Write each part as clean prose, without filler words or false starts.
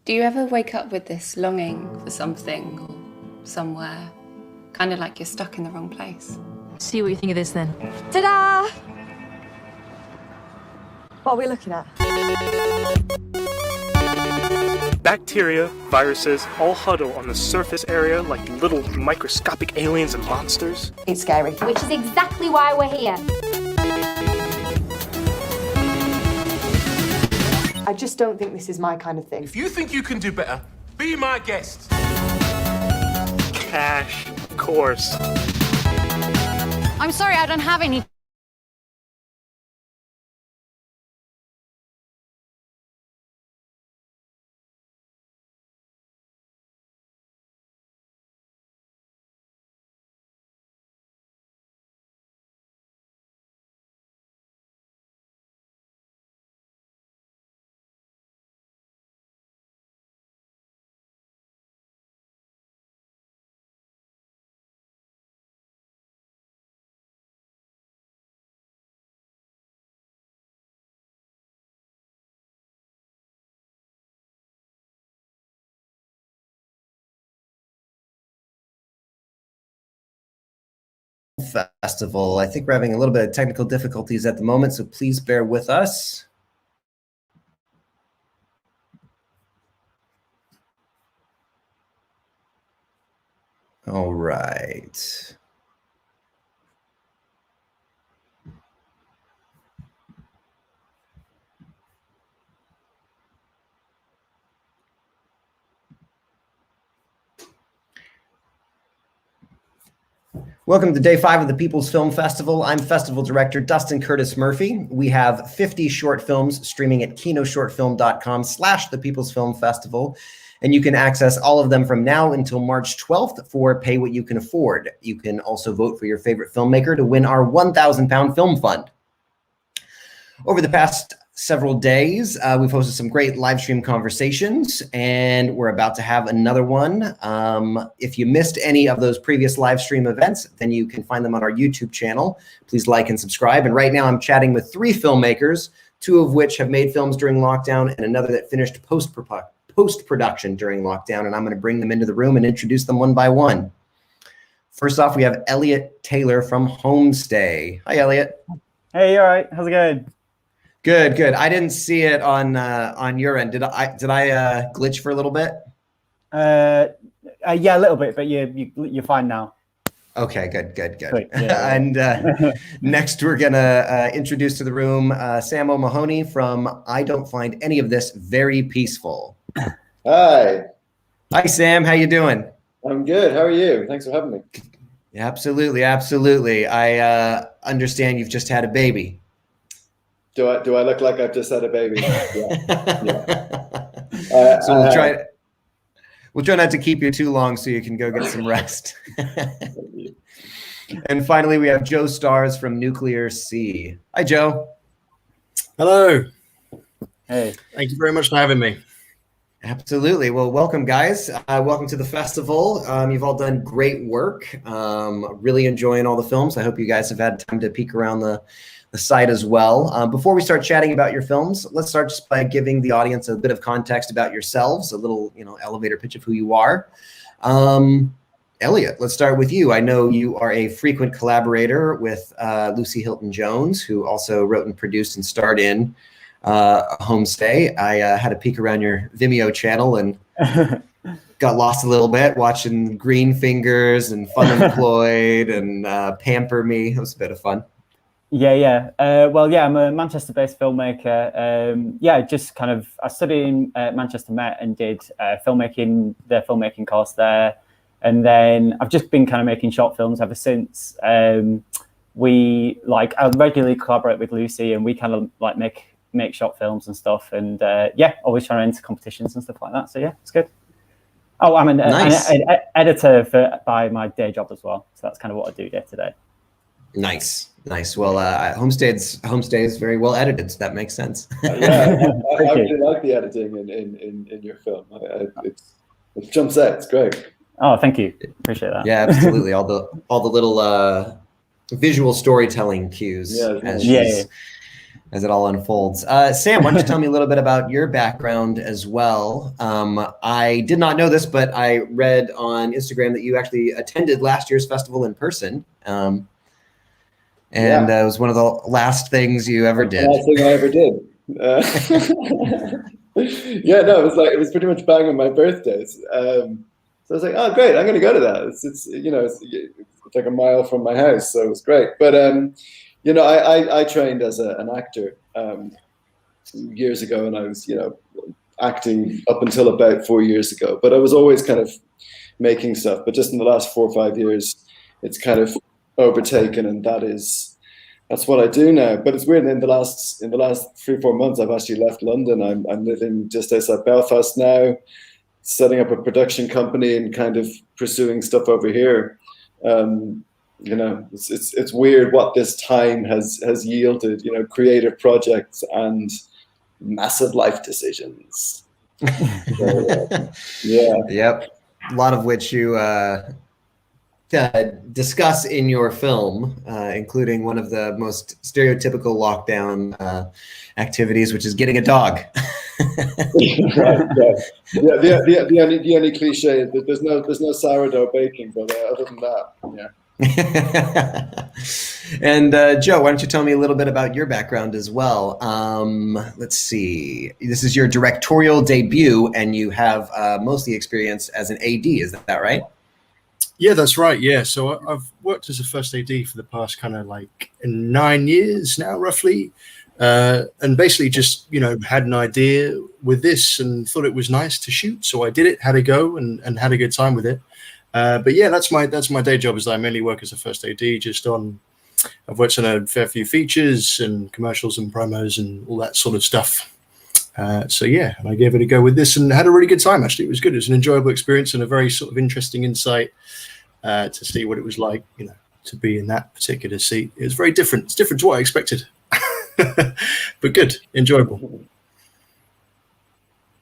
Do you ever wake up with this longing for something or somewhere? Kind of like you're stuck in the wrong place. See what you think of this then. Ta-da! What are we looking at? Bacteria, viruses, all huddle on the surface area like little microscopic aliens and monsters. It's scary. Which is exactly why we're here. I just don't think this is my kind of thing. If you think you can do better, be my guest. Cash, of course. I'm sorry, I don't have any. Festival. I think we're having a little bit of technical difficulties at the moment, so please bear with us. All right. Welcome to day 5 of the People's Film Festival. I'm Festival Director Dustin Curtis Murphy. We have 50 short films streaming at kinoshortfilm.com/the People's Film Festival. And you can access all of them from now until March 12th for Pay What You Can Afford. You can also vote for your favorite filmmaker to win our £1,000 film fund. Over the past several days, we've hosted some great live stream conversations, and we're about to have another one. If you missed any of those previous live stream events, then you can find them on our YouTube channel. Please like and subscribe. And right now I'm chatting with 3 filmmakers, 2 of which have made films during lockdown and another that finished post-production during lockdown. And I'm going to bring them into the room and introduce them one by one. First off, we have Elliot Taylor from Homestay. Hi, Elliot. Hey, you all right? How's it going? Good, good. I didn't see it on your end. Did I glitch for a little bit? Yeah, a little bit, but you're fine now. Okay, good. Great, yeah. And next we're gonna introduce to the room Sam O'Mahony from I Don't Find Any of This Very Peaceful. Hi. Hi, Sam. How you doing? I'm good. How are you? Thanks for having me. Absolutely. I understand you've just had a baby. Do I look like I've just had a baby? Yeah. So we'll try not to keep you too long so you can go get some rest. And finally, we have Joe Stars from Nuclear Sea. Hi, Joe. Hello. Hey. Thank you very much for having me. Absolutely. Well, welcome, guys. Welcome to the festival. You've all done great work. Really enjoying all the films. I hope you guys have had time to peek around the site as well. Before we start chatting about your films, let's start just by giving the audience a bit of context about yourselves, a little, elevator pitch of who you are. Elliot, let's start with you. I know you are a frequent collaborator with Lucy Hilton-Jones, who also wrote and produced and starred in Homestay. I had a peek around your Vimeo channel and got lost a little bit watching Green Fingers and Fun Employed and Pamper Me. It was a bit of fun. Yeah. I'm a Manchester-based filmmaker. I studied in Manchester Met and did the filmmaking course there. And then I've just been kind of making short films ever since. I regularly collaborate with Lucy, and we kind of make short films and stuff. And always trying to enter competitions and stuff like that. So yeah, it's good. Oh, I'm an editor by my day job as well. So that's kind of what I do day to day. Nice. Well, Homestay is very well edited, so that makes sense. I really like the editing in your film. It jumps out. It's great. Oh, thank you. Appreciate that. Yeah, absolutely. all the little visual storytelling cues. as it all unfolds. Sam, why don't you tell me a little bit about your background as well? I did not know this, but I read on Instagram that you actually attended last year's festival in person. It was one of the last things you ever did. The last thing I ever did. Yeah, no, it was pretty much bang on my birthdays. So I was like, oh, great, I'm going to go to that. It's like a mile from my house, so it was great. But I trained as an actor years ago, and I was acting up until about 4 years ago. But I was always kind of making stuff. But just in the last 4 or 5 years, it's kind of overtaken, and that's what I do now. But it's weird. In the last 3-4 months, I've actually left London. I'm living just outside Belfast now, setting up a production company and kind of pursuing stuff over here. It's weird what this time has yielded. Creative projects and massive life decisions. Yep. A lot of which you discuss in your film, including one of the most stereotypical lockdown activities, which is getting a dog. The only cliche is that there's no sourdough baking, but other than that, yeah. And Joe, why don't you tell me a little bit about your background as well? Let's see. This is your directorial debut, and you have mostly experience as an AD. Is that right? Yeah, that's right. Yeah, so I've worked as a first AD for the past kind of like 9 years now, roughly. And basically just, had an idea with this and thought it was nice to shoot. So I did it, had a go and had a good time with it. But yeah, that's my day job, is that I mainly work as a first AD. I've worked on a fair few features and commercials and promos and all that sort of stuff. So yeah, and I gave it a go with this and had a really good time. Actually, it was good. It was an enjoyable experience and a very sort of interesting insight to see what it was like, to be in that particular seat. It was very different. It's different to what I expected. But good, enjoyable.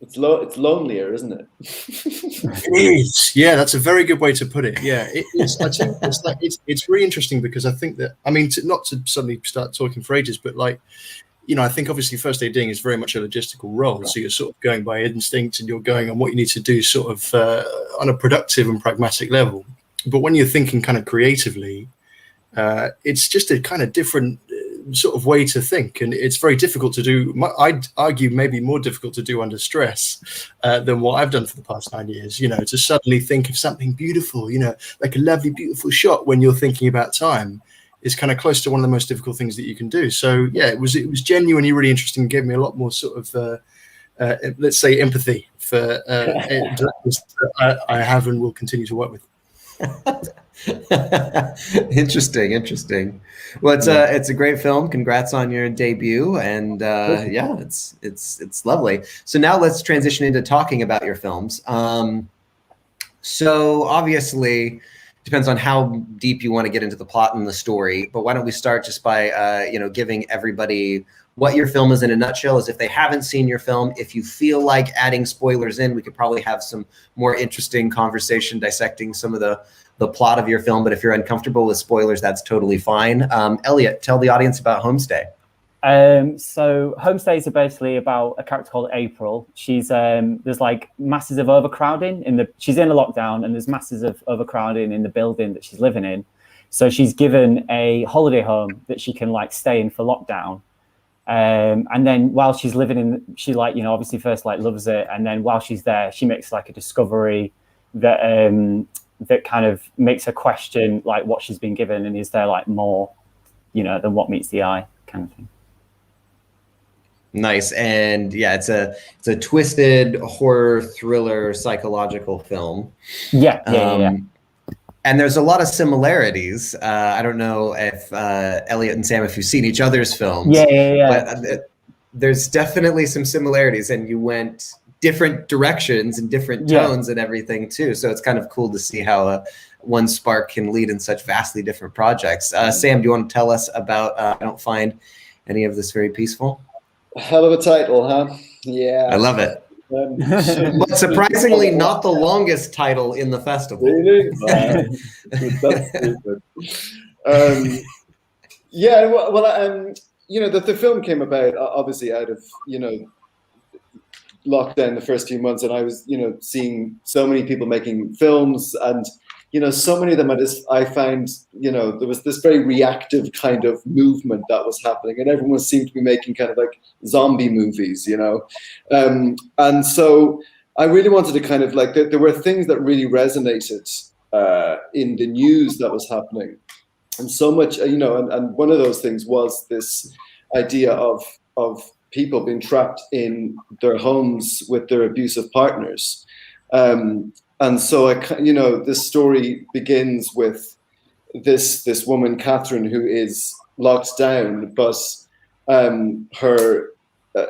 It's lonelier, isn't it? It is. Yeah, that's a very good way to put it. Yeah, it is. I think it's really interesting because I think that, not to suddenly start talking for ages, but I think obviously first ADing is very much a logistical role. So you're sort of going by instinct and you're going on what you need to do sort of on a productive and pragmatic level. But when you're thinking kind of creatively, it's just a kind of different sort of way to think, and it's very difficult to do. I'd argue maybe more difficult to do under stress than what I've done for the past 9 years. To suddenly think of something beautiful, like a lovely, beautiful shot when you're thinking about time, is kind of close to one of the most difficult things that you can do. So yeah, it was genuinely really interesting. It gave me a lot more sort of let's say empathy for directors that I have and will continue to work with. Interesting. Well, it's a great film. Congrats on your debut, and it's lovely. So now let's transition into talking about your films. So obviously, depends on how deep you want to get into the plot and the story. But why don't we start just by giving everybody what your film is in a nutshell, as if they haven't seen your film. If you feel like adding spoilers in, we could probably have some more interesting conversation dissecting some of the plot of your film. But if you're uncomfortable with spoilers, that's totally fine. Elliot, tell the audience about Homestay. So Homestays are basically about a character called April. She's there's like masses of overcrowding she's in a lockdown, and there's masses of overcrowding in the building that she's living in. So she's given a holiday home that she can stay in for lockdown. And then while she's living in, she obviously first loves it, and then while she's there, she makes a discovery that that kind of makes her question what she's been given, and is there more, than what meets the eye, kind of thing. Nice. And yeah, it's a twisted horror thriller psychological film. Yeah. And there's a lot of similarities. I don't know if Elliot and Sam, if you've seen each other's films. Yeah. But there's definitely some similarities, and you went different directions and different tones and everything too. So it's kind of cool to see how one spark can lead in such vastly different projects. Sam, do you want to tell us about I Don't Find Any of This Very Peaceful? Hell of a title, huh? Yeah. I love it. But surprisingly, not the longest title in the festival. Really? That's stupid. you know, the film came about obviously out of, you know, lockdown the first few months, and I was, you know, seeing so many people making films, and you know, so many of them I found, you know, there was this very reactive kind of movement that was happening, and everyone seemed to be making kind of like zombie movies, you know, and so I really wanted to kind of like there were things that really resonated in the news that was happening, and so much, you know, and one of those things was this idea of people being trapped in their homes with their abusive partners. And so, you know, this story begins with this woman, Catherine, who is locked down, but her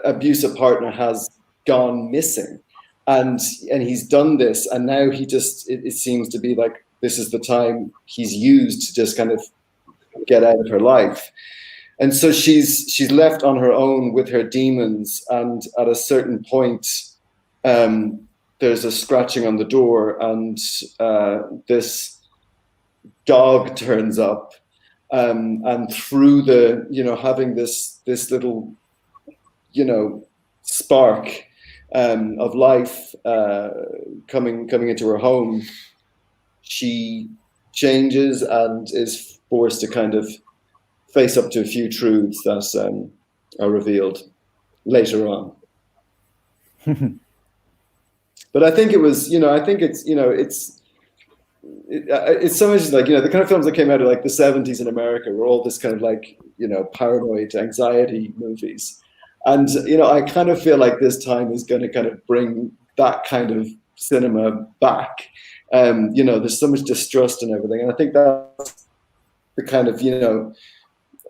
abusive partner has gone missing. And he's done this, and now he just, it seems to be like this is the time he's used to just kind of get out of her life. And so she's left on her own with her demons, and at a certain point, there's a scratching on the door, and this dog turns up, and through the, you know, having this little, you know, spark of life coming into her home, she changes and is forced to kind of face up to a few truths that are revealed later on. But I think it was, you know, I think it's, you know, it's so much like, you know, the kind of films that came out of like the 70s in America were all this kind of like, you know, paranoid anxiety movies. And, you know, I kind of feel like this time is going to kind of bring that kind of cinema back. You know, there's so much distrust and everything. And I think that's the kind of, you know,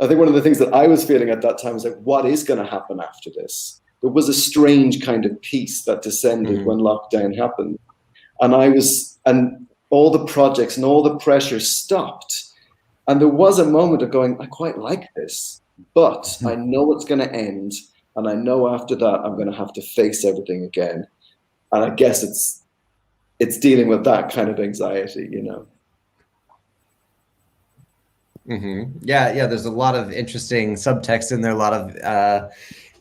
I think one of the things that I was feeling at that time was like, what is going to happen after this? There was a strange kind of peace that descended when lockdown happened. And all the projects and all the pressure stopped. And there was a moment of going, I quite like this, but I know it's going to end. And I know after that, I'm going to have to face everything again. And I guess it's dealing with that kind of anxiety, you know. Yeah, there's a lot of interesting subtext in there, a lot of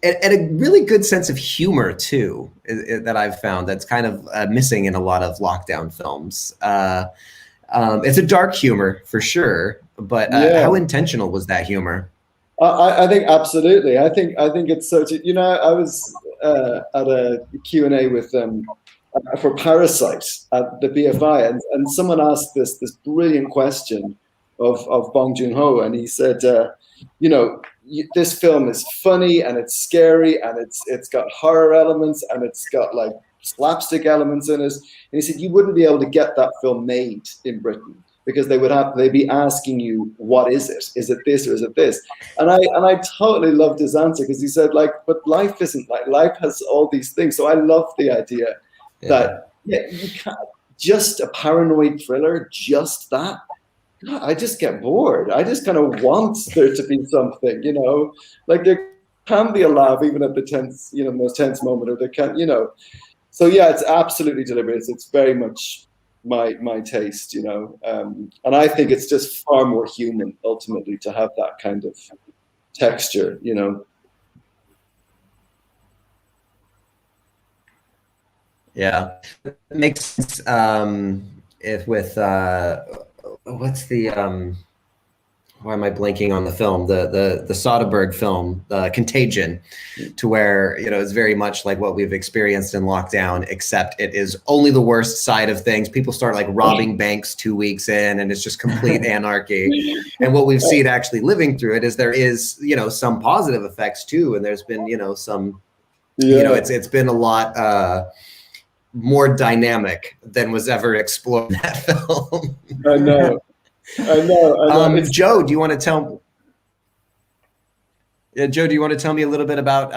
and a really good sense of humor too that I've found that's kind of missing in a lot of lockdown films. It's a dark humor for sure, but how intentional was that humor? I think absolutely. I think it's such a, you know, I was at a Q&A with for Parasite at the BFI, and someone asked this brilliant question of Bong Joon-ho, and he said, you know, this film is funny and it's scary and it's got horror elements and it's got like slapstick elements in it. And he said you wouldn't be able to get that film made in Britain because they'd be asking you, what is it? Is it this or is it this? And I totally loved his answer, because he said, like, but life isn't like, life has all these things. So I love the idea that you can't just a paranoid thriller, just that. God, I just get bored. I just kind of want there to be something, you know, like there can be a laugh even at the tense, you know, most tense moment, or there can, you know. So yeah, it's absolutely deliberate. It's very much my taste, you know, and I think it's just far more human ultimately to have that kind of texture, you know. Yeah, it makes sense. If with what's the why am I blanking on the film, the Soderbergh film, Contagion, to where, you know, it's very much like what we've experienced in lockdown, except it is only the worst side of things. People start like robbing banks 2 weeks in, and it's just complete anarchy. And what we've seen actually living through it is there is, you know, some positive effects too, and there's been, you know, some, you know, it's been a lot more dynamic than was ever explored in that film. I know. Joe, do you want to tell? Joe, do you want to tell me a little bit about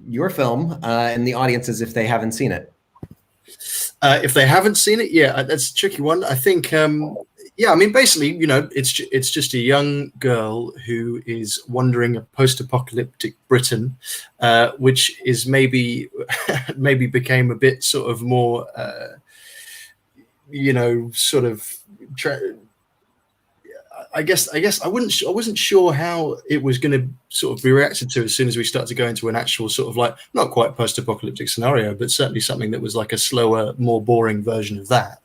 your film and the audiences if they haven't seen it? If they haven't seen it, yeah, that's a tricky one. I think, yeah, I mean, basically, you know, it's just a young girl who is wandering a post-apocalyptic Britain, which is maybe became a bit sort of more, you know, sort of. I guess I wasn't sure how it was going to sort of be reacted to as soon as we started to go into an actual sort of like not quite post-apocalyptic scenario, but certainly something that was like a slower, more boring version of that.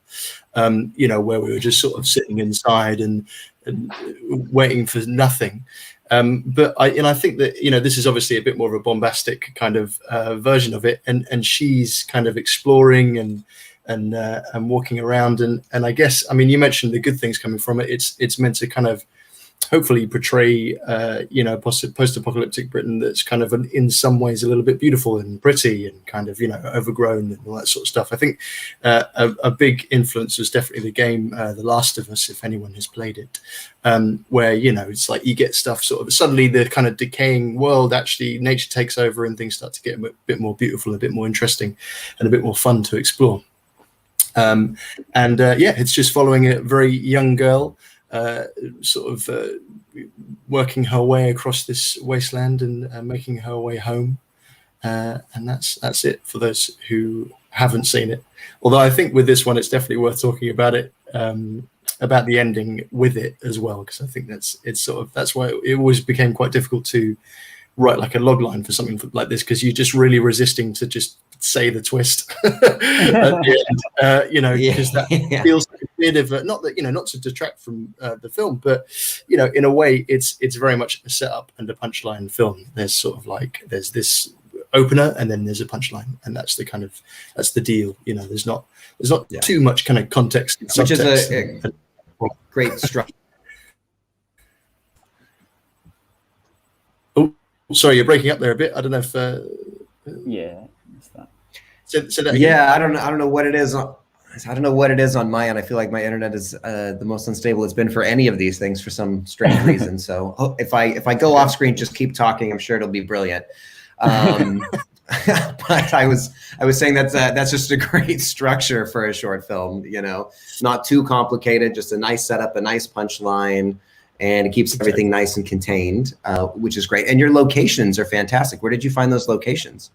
You know, where we were just sort of sitting inside and waiting for nothing. But I think that, you know, this is obviously a bit more of a bombastic kind of version of it, and she's kind of exploring and walking around, and I guess, I mean, you mentioned the good things coming from it. It's meant to kind of hopefully portray you know, post-apocalyptic Britain that's kind of in some ways a little bit beautiful and pretty and kind of, you know, overgrown and all that sort of stuff. I think a big influence was definitely the game The Last of Us, if anyone has played it, where, you know, it's like you get stuff sort of suddenly the kind of decaying world, actually nature takes over and things start to get a bit more beautiful, a bit more interesting and a bit more fun to explore. Yeah, it's just following a very young girl sort of working her way across this wasteland and making her way home, and that's it for those who haven't seen it. Although I think with this one, it's definitely worth talking about it, about the ending with it as well, because I think that's why it always became quite difficult to write like a log line for something like this, because you're just really resisting to just say the twist at the end, you know, because that feels like a bit of not that, you know, not to detract from the film, but, you know, in a way it's very much a setup and a punchline film. There's sort of like there's this opener and then there's a punchline, and that's the deal, you know. There's not too much kind of context, which is a great structure. Oh, sorry, you're breaking up there a bit. I don't know if yeah. So that yeah, I don't know what it is. I don't know what it is on my end. I feel like my internet is the most unstable it's been for any of these things for some strange reason. So if I go off screen, just keep talking. I'm sure it'll be brilliant. But I was saying that's just a great structure for a short film. You know, not too complicated, just a nice setup, a nice punchline, and it keeps everything nice and contained, which is great. And your locations are fantastic. Where did you find those locations?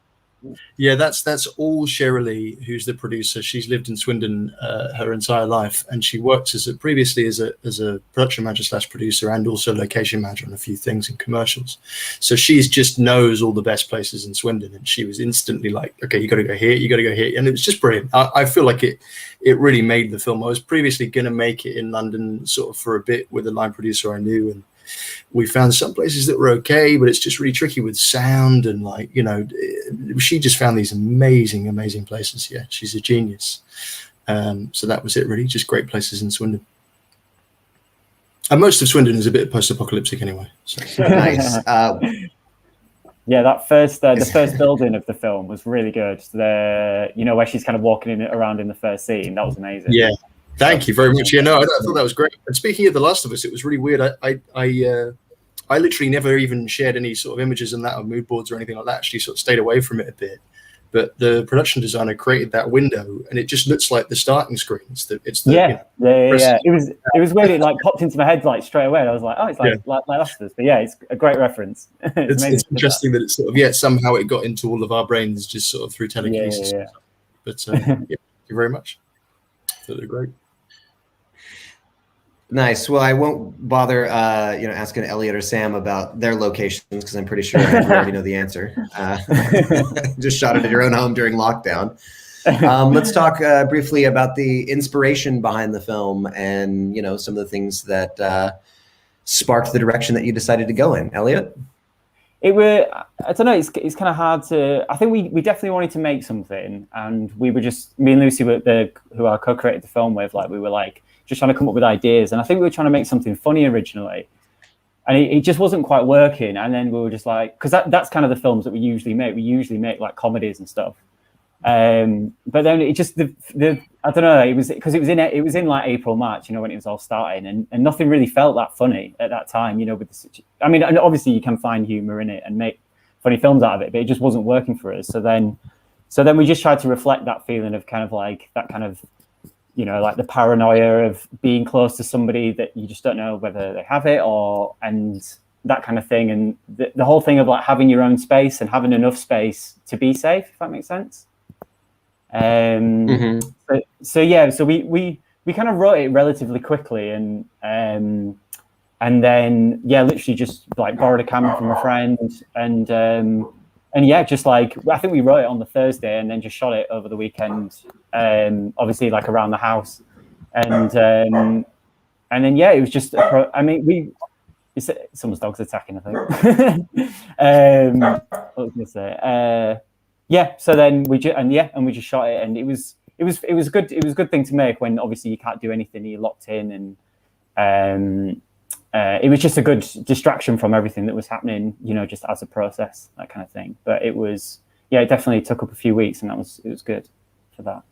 Yeah, that's all Shirley, who's the producer. She's lived in Swindon her entire life, and she worked previously as a production manager / producer, and also location manager on a few things in commercials. So she's just knows all the best places in Swindon, and she was instantly like, okay, you got to go here, you got to go here, and it was just brilliant. I feel like it really made the film. I was previously going to make it in London sort of for a bit with a line producer I knew, and we found some places that were okay, but it's just really tricky with sound, and like, you know, she just found these amazing places. Yeah, she's a genius. So that was it, really, just great places in Swindon. And most of Swindon is a bit post-apocalyptic anyway. So. Nice. Yeah, that the first building of the film was really good. You know, where she's kind of walking around in the first scene, that was amazing. Yeah. Thank you very much. Yeah, no, I thought that was great. And speaking of The Last of Us, it was really weird. I literally never even shared any sort of images on that or mood boards or anything like that. Actually, sort of stayed away from it a bit. But the production designer created that window, and it just looks like the starting screen. It's the yeah. It was weird. It like popped into my head like straight away. I was like, oh, it's like Last of Us. But yeah, it's a great reference. It's interesting that it's sort of somehow it got into all of our brains just sort of through telekinesis. Yeah. But thank you very much. I thought they were great. Nice. Well, I won't bother, asking Elliot or Sam about their locations, because I'm pretty sure I already know the answer. Just shot it at your own home during lockdown. Let's talk briefly about the inspiration behind the film, and, you know, some of the things that sparked the direction that you decided to go in. Elliot? I don't know, it's kind of hard to, I think we definitely wanted to make something, and we were just, me and Lucy, who I co-created the film with, like, we were like, just trying to come up with ideas. And I think we were trying to make something funny originally, and it just wasn't quite working. And then we were just like, because that's kind of the films that we usually make. We usually make like comedies and stuff. But then it just, I don't know, it was because it was in like April, March, you know, when it was all starting, and nothing really felt that funny at that time, you know, I mean, and obviously you can find humor in it and make funny films out of it, but it just wasn't working for us. So then we just tried to reflect that feeling of kind of like that kind of, you know, like the paranoia of being close to somebody that you just don't know whether they have it, and that kind of thing. And the whole thing of like having your own space and having enough space to be safe, if that makes sense. So we kind of wrote it relatively quickly, and and then yeah, literally just like borrowed a camera from a friend, and yeah, just like I think we wrote it on the Thursday and then just shot it over the weekend, obviously like around the house, and then yeah, it was just I mean someone's dog's attacking, I think. What was I gonna say? Yeah, so then we just shot it, and it was a good thing to make when obviously you can't do anything, you're locked in, and it was just a good distraction from everything that was happening, you know, just as a process, that kind of thing. But it was, yeah, it definitely took up a few weeks, and it was good for that.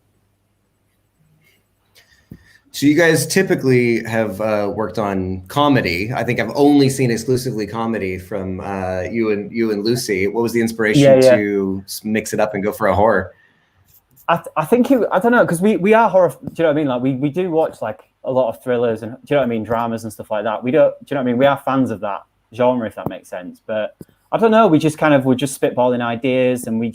So you guys typically have worked on comedy. I think I've only seen exclusively comedy from you and Lucy. What was the inspiration to mix it up and go for a horror? I think I don't know, because we are horror. Do you know what I mean? Like we do watch like a lot of thrillers and, do you know what I mean, dramas and stuff like that. We don't. Do you know what I mean? We are fans of that genre, if that makes sense. But I don't know. We're just spitballing ideas, and we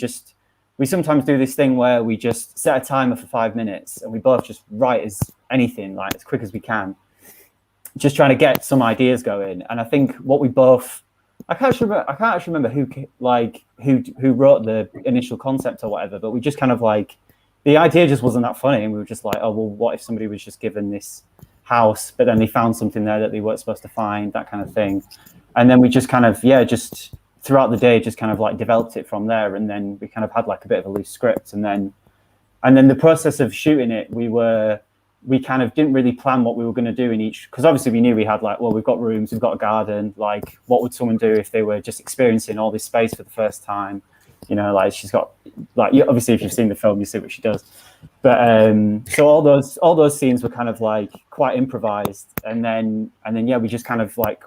sometimes do this thing where we just set a timer for 5 minutes, and we both just write as anything, like as quick as we can, just trying to get some ideas going. And I think what we both, I can't actually remember who wrote the initial concept or whatever, but we just kind of like, the idea just wasn't that funny, and we were just like, oh well, what if somebody was just given this house, but then they found something there that they weren't supposed to find, that kind of thing. And then we just kind of just throughout the day just kind of like developed it from there, and then we kind of had like a bit of a loose script, and then the process of shooting it, we kind of didn't really plan what we were going to do in each, because obviously we knew we had like, well, we've got rooms, we've got a garden, like what would someone do if they were just experiencing all this space for the first time, you know, like she's got like, obviously if you've seen the film you see what she does, but so all those scenes were kind of like quite improvised, and then yeah, we just kind of like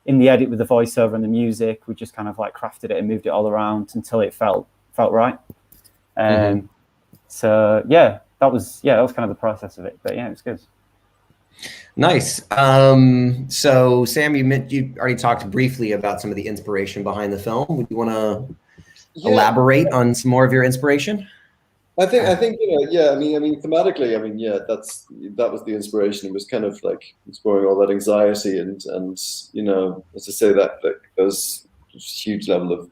in the edit with the voiceover and the music, we just kind of like crafted it and moved it all around until it felt right. So yeah, that was kind of the process of it, but yeah, it was good. Nice. So Sam, you already talked briefly about some of the inspiration behind the film. Would you want to elaborate on some more of your inspiration? I think I mean thematically, I mean that was the inspiration. It was kind of like exploring all that anxiety and you know, as I say, that there's huge level of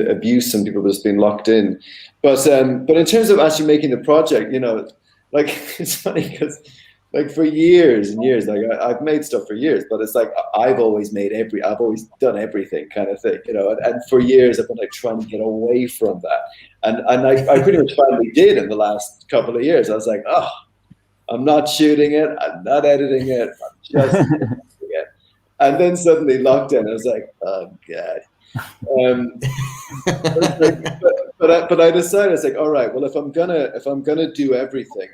abuse and people just being locked in. But in terms of actually making the project, you know, like it's funny because like for years and years, like I've made stuff for years, but it's like I've always done everything kind of thing, you know, and for years I've been like trying to get away from that. And I pretty much finally did in the last couple of years. I was like, oh, I'm not shooting it, I'm not editing it, I'm just doing it. And then suddenly lockdown, I was like, oh God. But I decided, I was like, all right, well, if I'm gonna do everything,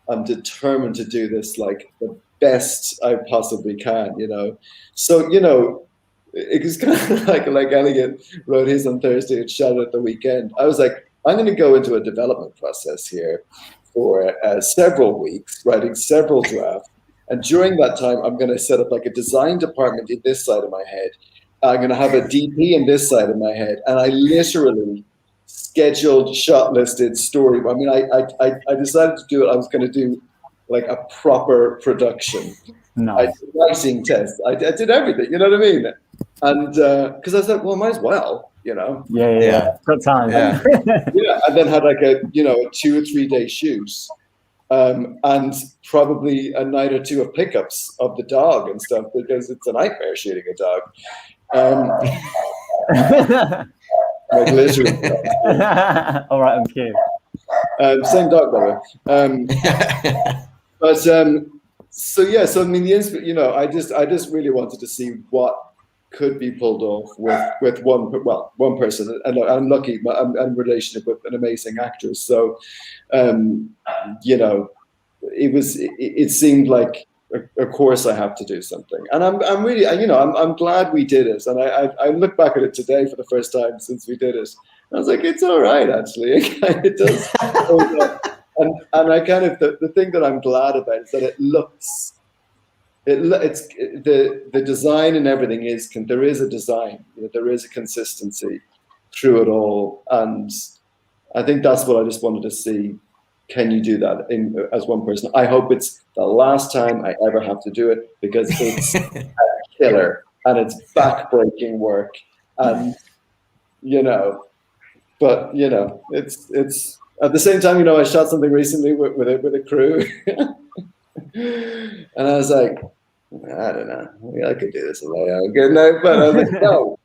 I'm determined to do this like the best I possibly can, you know. So, you know, it was kind of like Elliot wrote his on Thursday and shot it at the weekend. I was like, I'm going to go into a development process here for several weeks, writing several drafts. And during that time, I'm going to set up like a design department in this side of my head. I'm going to have a DP in this side of my head. And I literally scheduled, shot listed, story. I mean, I decided to do it. I was going to do like a proper production. Nice. I did writing tests. I did everything, you know what I mean? And because I was like, well, might as well, you know. Yeah. Good time. Yeah. Yeah, and then had like a 2 or 3 day shoot, and probably a night or two of pickups of the dog and stuff, because it's a nightmare shooting a dog. Like literally. All right, I'm cute. Same dog, by the way. But so I mean, I just really wanted to see what could be pulled off with one person, and I'm lucky. I'm in relationship with an amazing actress, so it seemed like of course I have to do something, and I'm really, I'm glad we did it, and I look back at it today for the first time since we did it. I was like, it's all right, actually. It does. And I kind of, the thing that I'm glad about is that it's the design and everything there is a design, there is a consistency through it all, and I think that's what I just wanted to see can you do that as one person? I hope it's the last time I ever have to do it, because it's a killer and it's backbreaking work, and but it's at the same time, I shot something recently with a crew, and I was like, I don't know, I could do this a layout good night, but I was like, no,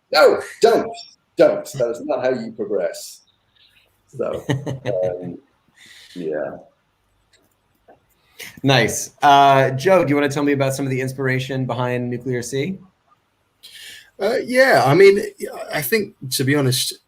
don't. That is not how you progress. So, yeah. Nice. Joe, do you want to tell me about some of the inspiration behind Nuclear Sea? Yeah, I mean, I think, to be honest,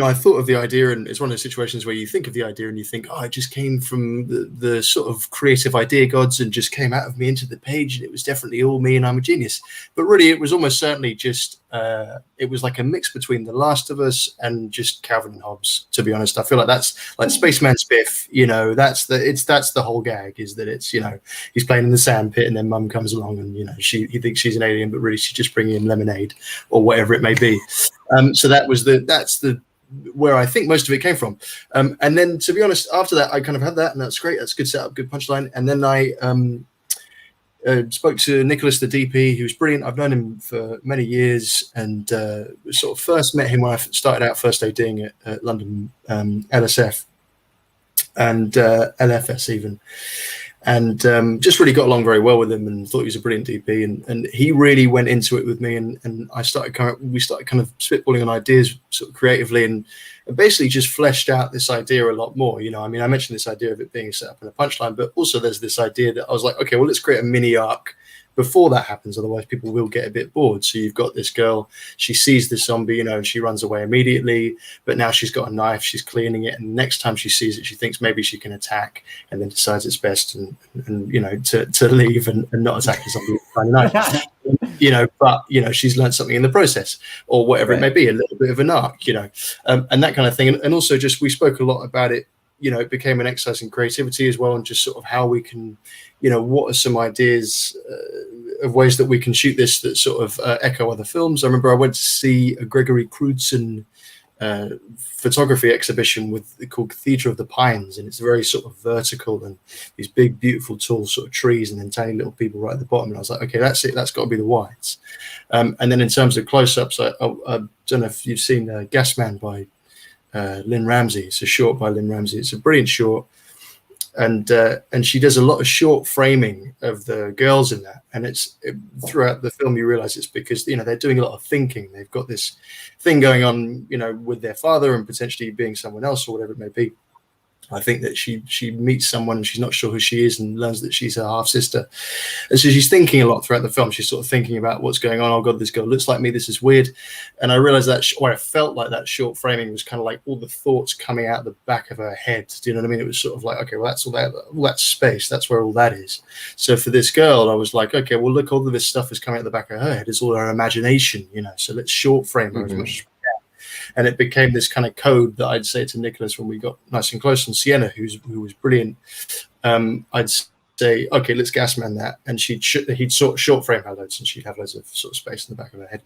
I thought of the idea, and it's one of those situations where you think of the idea and you think, oh, it just came from the sort of creative idea gods and just came out of me into the page, and it was definitely all me and I'm a genius. But really, it was almost certainly just, it was like a mix between The Last of Us and just Calvin and Hobbes, to be honest. I feel like that's like Spaceman Spiff, that's the whole gag, is that it's, he's playing in the sandpit and then mum comes along and, he thinks she's an alien, but really she's just bringing him lemonade or whatever it may be. So that's where I think most of it came from. And then, to be honest, after that, I kind of had that, and that's great. That's good setup, good punchline. And then I spoke to Nicholas, the DP, who's brilliant. I've known him for many years, and sort of first met him when I started out first ADing at London LSF and LFS even. And just really got along very well with him, and thought he was a brilliant DP, and he really went into it with me, and we started kind of spitballing on ideas sort of creatively, and basically just fleshed out this idea a lot more. I mean, I mentioned this idea of it being set up in a punchline, but also there's this idea that I was like, okay, well, let's create a mini arc before that happens, otherwise people will get a bit bored. So you've got this girl, she sees this zombie, and she runs away immediately, but now she's got a knife, she's cleaning it, and next time she sees it, she thinks maybe she can attack, and then decides it's best and to leave and not attack the zombie with a knife. But she's learned something in the process, or whatever it may be, a little bit of an arc, and that kind of thing. And also just, we spoke a lot about it, it became an exercise in creativity as well, and just sort of how we can, what are some ideas of ways that we can shoot this that sort of echo other films. I remember I went to see a Gregory Crewdson photography exhibition called Cathedral of the Pines, and it's very sort of vertical, and these big, beautiful, tall sort of trees, and then tiny little people right at the bottom. And I was like, okay, that's it. That's got to be the whites. And then in terms of close-ups, I don't know if you've seen Gasman by Lynn Ramsey. It's a short by Lynn Ramsey. It's a brilliant short, and she does a lot of short framing of the girls in that, and throughout the film you realize it's because they're doing a lot of thinking. They've got this thing going on with their father and potentially being someone else or whatever it may be. I think that she meets someone and she's not sure who she is, and learns that she's her half sister. And so she's thinking a lot throughout the film. She's sort of thinking about what's going on. Oh God, this girl looks like me. This is weird. And I realized that, or I felt like that short framing was kind of like all the thoughts coming out the back of her head. Do you know what I mean? It was sort of like, okay, well, that's all that space. That's where all that is. So for this girl, I was like, okay, well, look, all of this stuff is coming out the back of her head. It's all her imagination, So let's short frame her as much as. And it became this kind of code that I'd say to Nicholas when we got nice and close on Sienna, who was brilliant. I'd say, okay, let's Gasman that, and he'd sort of short frame her loads, and she'd have loads of sort of space in the back of her head.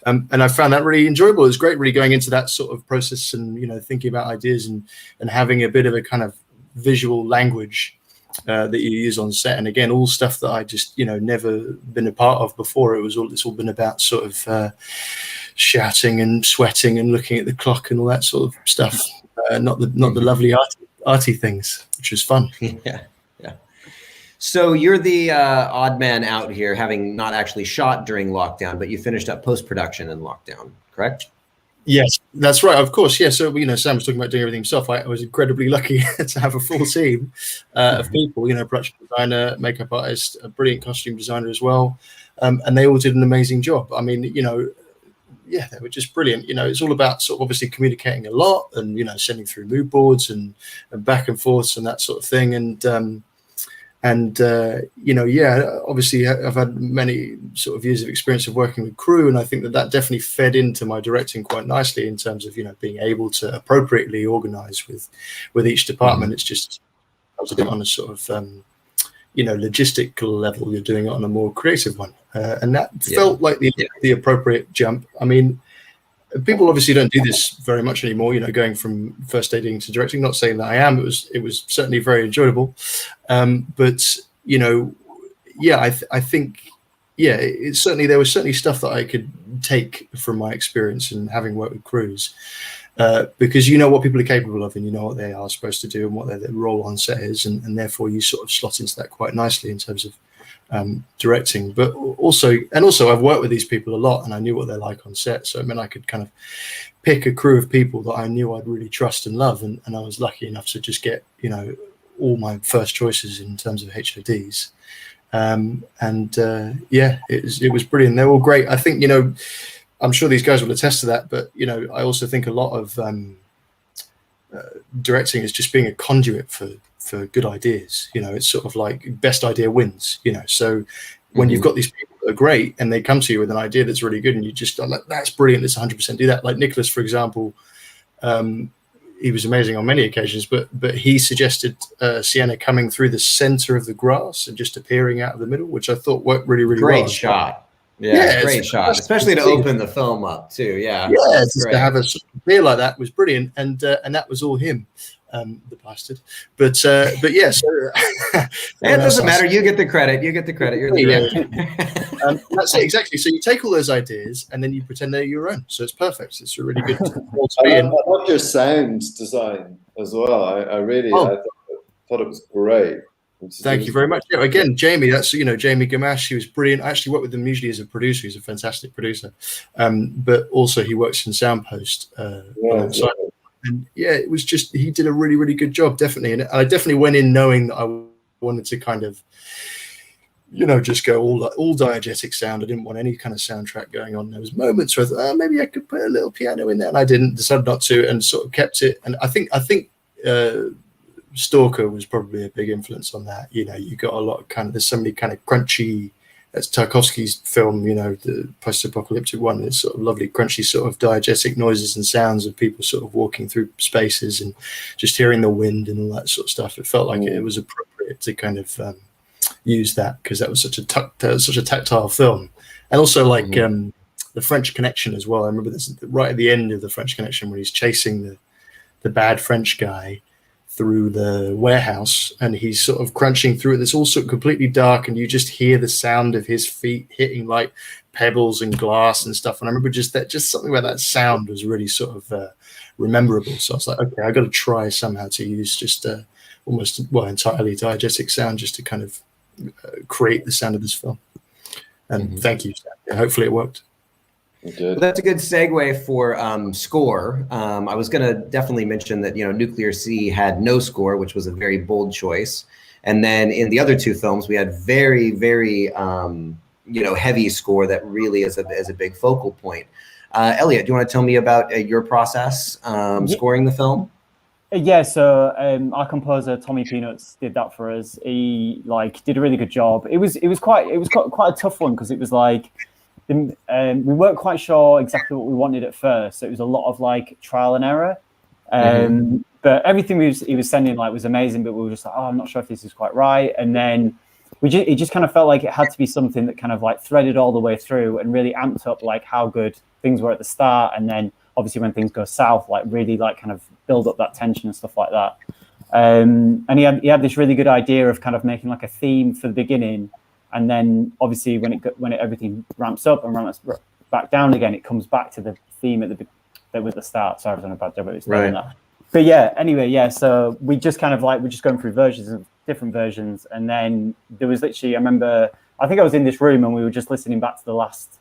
And I found that really enjoyable. It was great, really going into that sort of process and thinking about ideas and having a bit of a kind of visual language that you use on set. And again, all stuff that I just never been a part of before. It's all been about sort of shouting and sweating and looking at the clock and all that sort of stuff, not the lovely arty things, which was fun. Yeah. So you're the odd man out here, having not actually shot during lockdown, but you finished up post-production in lockdown, correct? Yes, that's right. Of course. Yeah. So, Sam was talking about doing everything himself. I was incredibly lucky to have a full team of people, production designer, makeup artist, a brilliant costume designer as well. And they all did an amazing job. I mean, yeah, they were just brilliant. It's all about sort of obviously communicating a lot and, sending through mood boards and back and forths and that sort of thing. And obviously I've had many sort of years of experience of working with crew, and I think that definitely fed into my directing quite nicely in terms of, being able to appropriately organize with each department. It's just, I was doing it on a sort of, logistical level. You're doing it on a more creative one. And that felt like the appropriate jump. I mean, people obviously don't do this very much anymore, going from first ADing to directing. Not saying that I am. It was certainly very enjoyable. But I think it's certainly, there was certainly stuff that I could take from my experience and having worked with crews, because you know what people are capable of, and you know what they are supposed to do and what their role on set is, and therefore you sort of slot into that quite nicely in terms of directing. But also I've worked with these people a lot, and I knew what they're like on set, so it meant I could kind of pick a crew of people that I knew I'd really trust and love, and I was lucky enough to just get all my first choices in terms of HODs. It was brilliant. They're all great. I think I'm sure these guys will attest to that, but I also think a lot of directing is just being a conduit for good ideas. It's sort of like best idea wins. So when you've got these people that are great and they come to you with an idea that's really good, and you just are like, that's brilliant, let's 100% do that. Like Nicholas, for example, he was amazing on many occasions, but he suggested Sienna coming through the center of the grass and just appearing out of the middle, which I thought worked really, really well. Great shot. Yeah, great shot, especially to open the film up too. Yeah, just to have a sort of appear like that was brilliant, and that was all him, the bastard. But yeah, so it doesn't matter. You get the credit. You're the director. That's it, exactly. So you take all those ideas and then you pretend they're your own. So it's perfect. It's a really good. I love your sound design as well. I really I thought it was great. Thank you very much. Yeah, again, Jamie, that's Jamie Gamache. He was brilliant. I actually work with him usually as a producer. He's a fantastic producer, but also he works in Soundpost. And it was just, he did a really, really good job, definitely. And I definitely went in knowing that I wanted to kind of, just go all diegetic sound. I didn't want any kind of soundtrack going on. There was moments where I thought, maybe I could put a little piano in there, and I didn't. Decided not to, and sort of kept it. And I think Stalker was probably a big influence on that. You got a lot of there's so many kind of crunchy. That's Tarkovsky's film, the post-apocalyptic one. It's sort of lovely, crunchy, sort of diegetic noises and sounds of people sort of walking through spaces and just hearing the wind and all that sort of stuff. It felt like it was appropriate to kind of use that, because that was such a tactile film, and also like the French Connection as well. I remember this right at the end of the French Connection when he's chasing the bad French guy through the warehouse, and he's sort of crunching through it. It's all sort of completely dark, and you just hear the sound of his feet hitting like pebbles and glass and stuff. And I remember just something about that sound was really sort of rememberable. So I was like, okay, I got to try somehow to use just almost entirely diegetic sound just to kind of create the sound of this film. And thank you. Hopefully it worked. Well, that's a good segue for score. I was going to definitely mention that Nuclear Sea had no score, which was a very bold choice. And then in the other two films, we had very, very heavy score that really is a big focal point. Elliot, do you want to tell me about your process scoring the film? Yeah, so our composer Tommy Peanuts did that for us. He did a really good job. It was quite a tough one, because it was like. We weren't quite sure exactly what we wanted at first, so it was a lot of trial and error. But everything he was sending was amazing, but we were just like, I'm not sure if this is quite right. And then it just kind of felt like it had to be something that kind of threaded all the way through and really amped up how good things were at the start, and then obviously when things go south, really kind of build up that tension and stuff like that. And he had this really good idea of kind of making a theme for the beginning. And then obviously when everything ramps up and ramps back down again, it comes back to the theme with the start. Sorry, I was doing a bad job of explaining that. But anyway, so we just kind of we're just going through different versions. And then there was literally, I think I was in this room and we were just listening back to the last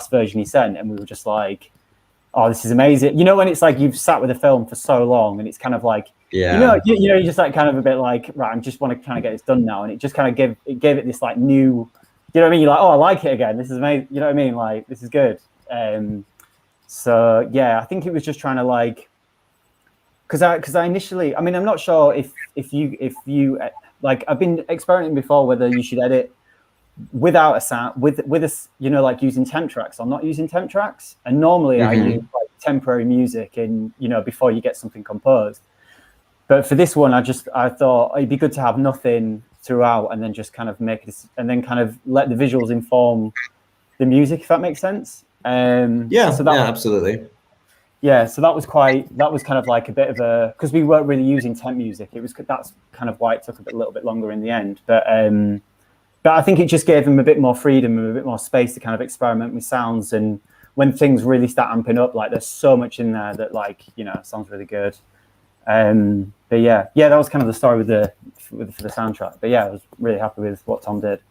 version he sent, and we were just like, oh, this is amazing. When it's you've sat with a film for so long, and it's kind of you're just kind of a bit right, I just want to kind of get this done now. And it just kind of gave it this new, you know what I mean? You're like, oh, I like it again. This is amazing. You know what I mean? This is good. So yeah, I think it was just trying to because I initially, I'm not sure if you I've been experimenting before whether you should edit without a sound with a using temp tracks or not using temp tracks. And normally I use temporary music before you get something composed. But for this one, I thought it'd be good to have nothing throughout, and then just kind of make this, and then kind of let the visuals inform the music, if that makes sense. So absolutely. yeah, so that was kind of like a bit of a, because we weren't really using temp music. That's kind of why it took a little bit longer in the end. But I think it just gave him a bit more freedom and a bit more space to kind of experiment with sounds. And when things really start amping up, like there's so much in there that like, you know, sounds really good. But yeah, that was kind of the story with the soundtrack. But yeah, I was really happy with what Tom did.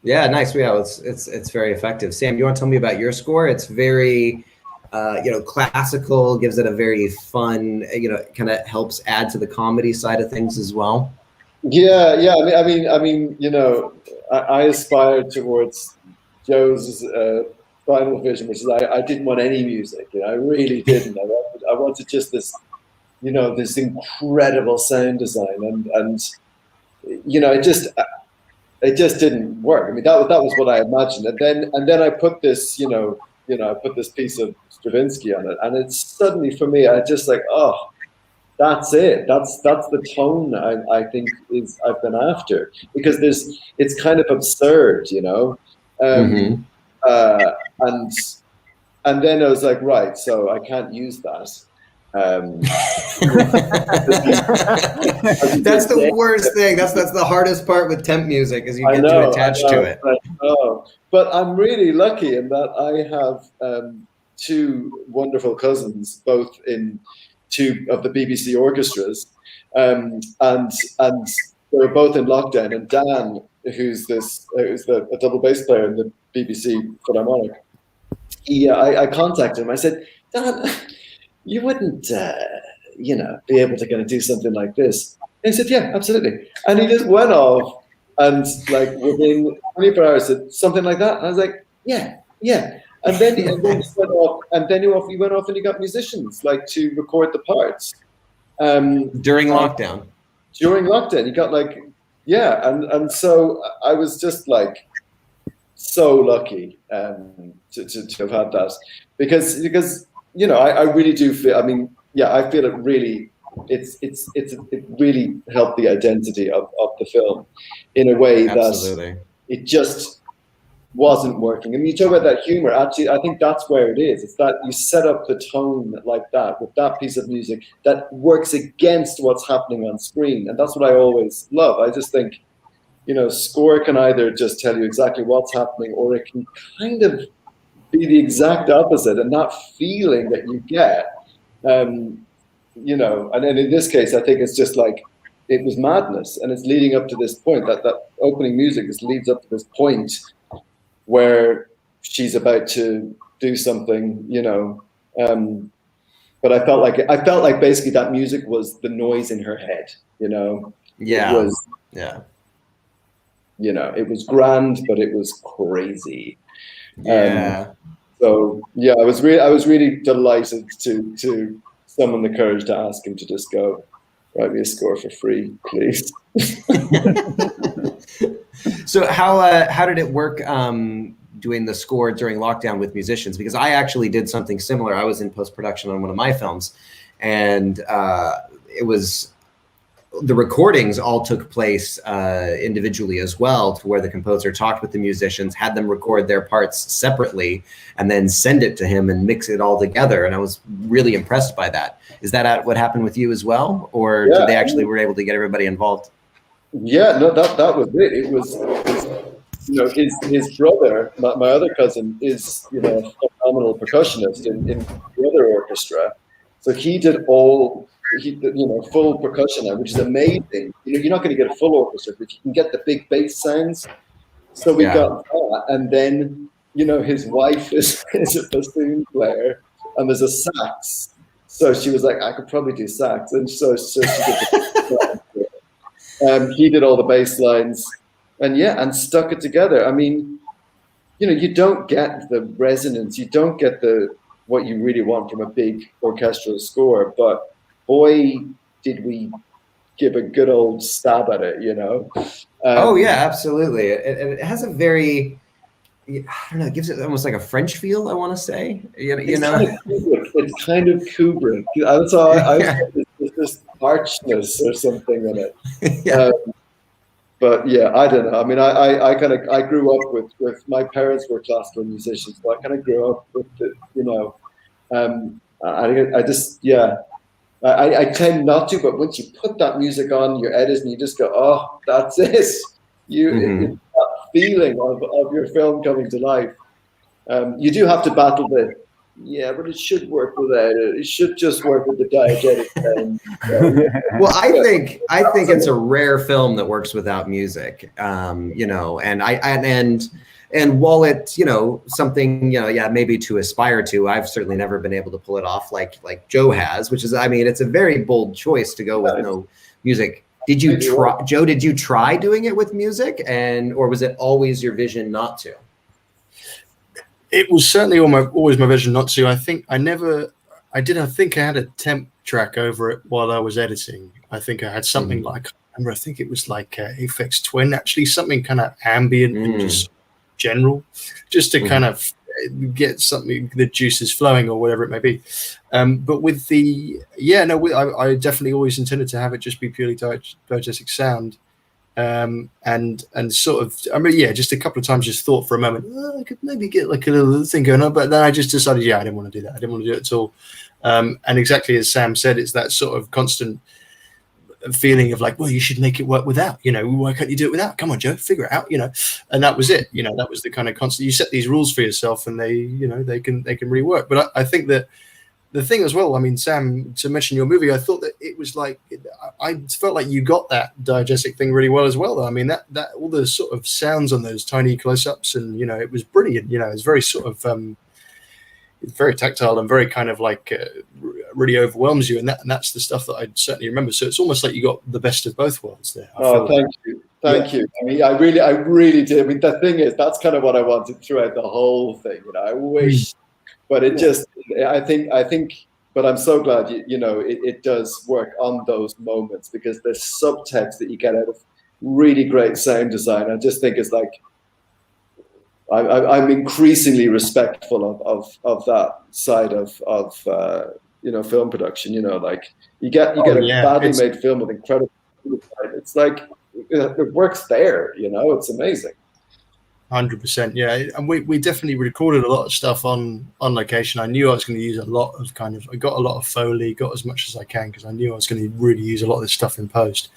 Yeah, nice. Yeah, it's very effective. Sam, you want to tell me about your score? It's very, classical, gives it a very fun, kind of helps add to the comedy side of things as well. Yeah. I mean, I aspired towards Joe's final vision, which is I didn't want any music. I really didn't. I wanted just this, this incredible sound design, and it just didn't work. I mean, that was what I imagined, and then I put this, I put this piece of Stravinsky on it, and it's suddenly for me, I just like, oh, that's it. That's the tone I think I've been after, because it's kind of absurd, and then I was like, right, so I can't use that. That's the worst thing. That's the hardest part with temp music, is you get too attached to it. But I'm really lucky in that I have two wonderful cousins, both in two of the BBC orchestras, and they were both in lockdown. And Dan, who's a double bass player in the BBC Philharmonic, I contacted him. I said, Dan, you wouldn't, be able to kind of do something like this. And he said, yeah, absolutely. And he just went off, and like within 24 hours said something like that. And I was like, yeah. And then he went off, and he got musicians like to record the parts. During lockdown. During lockdown, he got and so I was just like so lucky to have had that, because I really do feel. I mean, I feel it really. It really helped the identity of the film in a way that it just wasn't working. I mean, you talk about that humor. Actually, I think that's where it is. It's that you set up the tone like that with that piece of music that works against what's happening on screen, and that's what I always love. I just think, score can either just tell you exactly what's happening, or it can kind of be the exact opposite, and that feeling that you get, and then in this case, I think it's just like, it was madness, and it's leading up to this point, that opening music just leads up to this point where she's about to do something, but I felt like basically that music was the noise in her head, Yeah. It was, it was grand, but it was crazy. Yeah. So yeah, I was really delighted to summon the courage to ask him to just go, write me a score for free, please. So how did it work doing the score during lockdown with musicians? Because I actually did something similar. I was in post-production on one of my films, and the recordings all took place individually as well, to where the composer talked with the musicians, had them record their parts separately, and then send it to him and mix it all together. And I was really impressed by that. Is that what happened with you as well? Or did they actually were able to get everybody involved? Yeah, no, that was it. It was, his brother, my other cousin, is, a phenomenal percussionist in the other orchestra. So he did full percussion, which is amazing. You're not going to get a full orchestra, but you can get the big bass sounds. So we got that, and then his wife is a bassoon player, and there's a sax. So she was like, I could probably do sax, and so she did. He did all the bass lines, and stuck it together. I mean, you don't get the resonance, you don't get what you really want from a big orchestral score, but boy, did we give a good old stab at it, Oh yeah, absolutely. It has a very, I don't know, it gives it almost like a French feel, I want to say. It's kind of Kubrick. I thought there's this archness or something in it. But yeah, I don't know. I mean, I grew up with my parents were classical musicians, so I kind of grew up with I just, yeah, I tend not to, but once you put that music on your edits and you just go, oh, that's it. It's that feeling of your film coming to life. You do have to battle yeah, but it should work without it. It should just work with the diegetic thing. Well, I think it's a rare film that works without music. You know, and while it's, you know, something, you know, yeah, maybe to aspire to, I've certainly never been able to pull it off like Joe has, which is, I mean, it's a very bold choice to go with no music. Did you try, Joe, did you try doing it with music, or was it always your vision not to? It was certainly always my vision not to. I think I had a temp track over it while I was editing. I think I had something like, I think it was like Aphex Twin, actually, something kind of ambient and just general, just to kind of get something, the juices flowing or whatever it may be. But with I definitely always intended to have it just be purely diegetic sound. And sort of, I mean, yeah, just a couple of times just thought for a moment, I could maybe get like a little thing going on, but then I just decided, yeah, I didn't want to do that. I didn't want to do it at all. And exactly as Sam said, it's that sort of constant feeling of like, well, you should make it work without, you know, why can't you do it without? Come on, Joe, figure it out, you know. And that was it, you know, that was the kind of constant, you set these rules for yourself and they, you know, they can really work. But I think that the thing as well, I mean, Sam, to mention your movie, I thought that it was like, I felt like you got that diegetic thing really well as well, though. I mean, that all the sort of sounds on those tiny close-ups, and, you know, it was brilliant. You know, it's very sort of, it's very tactile and very kind of like really overwhelms you. And that's the stuff that I certainly remember. So it's almost like you got the best of both worlds there. Thank you. I mean, I really did. I mean, the thing is, that's kind of what I wanted throughout the whole thing. You know, I wish. But it just, I think, but I'm so glad, you know, it does work on those moments, because the subtext that you get out of really great sound design, I just think is like, I'm increasingly respectful of that side of you know, film production. You know, like you get a badly made film with incredible, it's like, it works there, you know, it's amazing. 100%, yeah, and we definitely recorded a lot of stuff on location. I knew I was going to use a lot of I got a lot of Foley, got as much as I can, because I knew I was going to really use a lot of this stuff in post.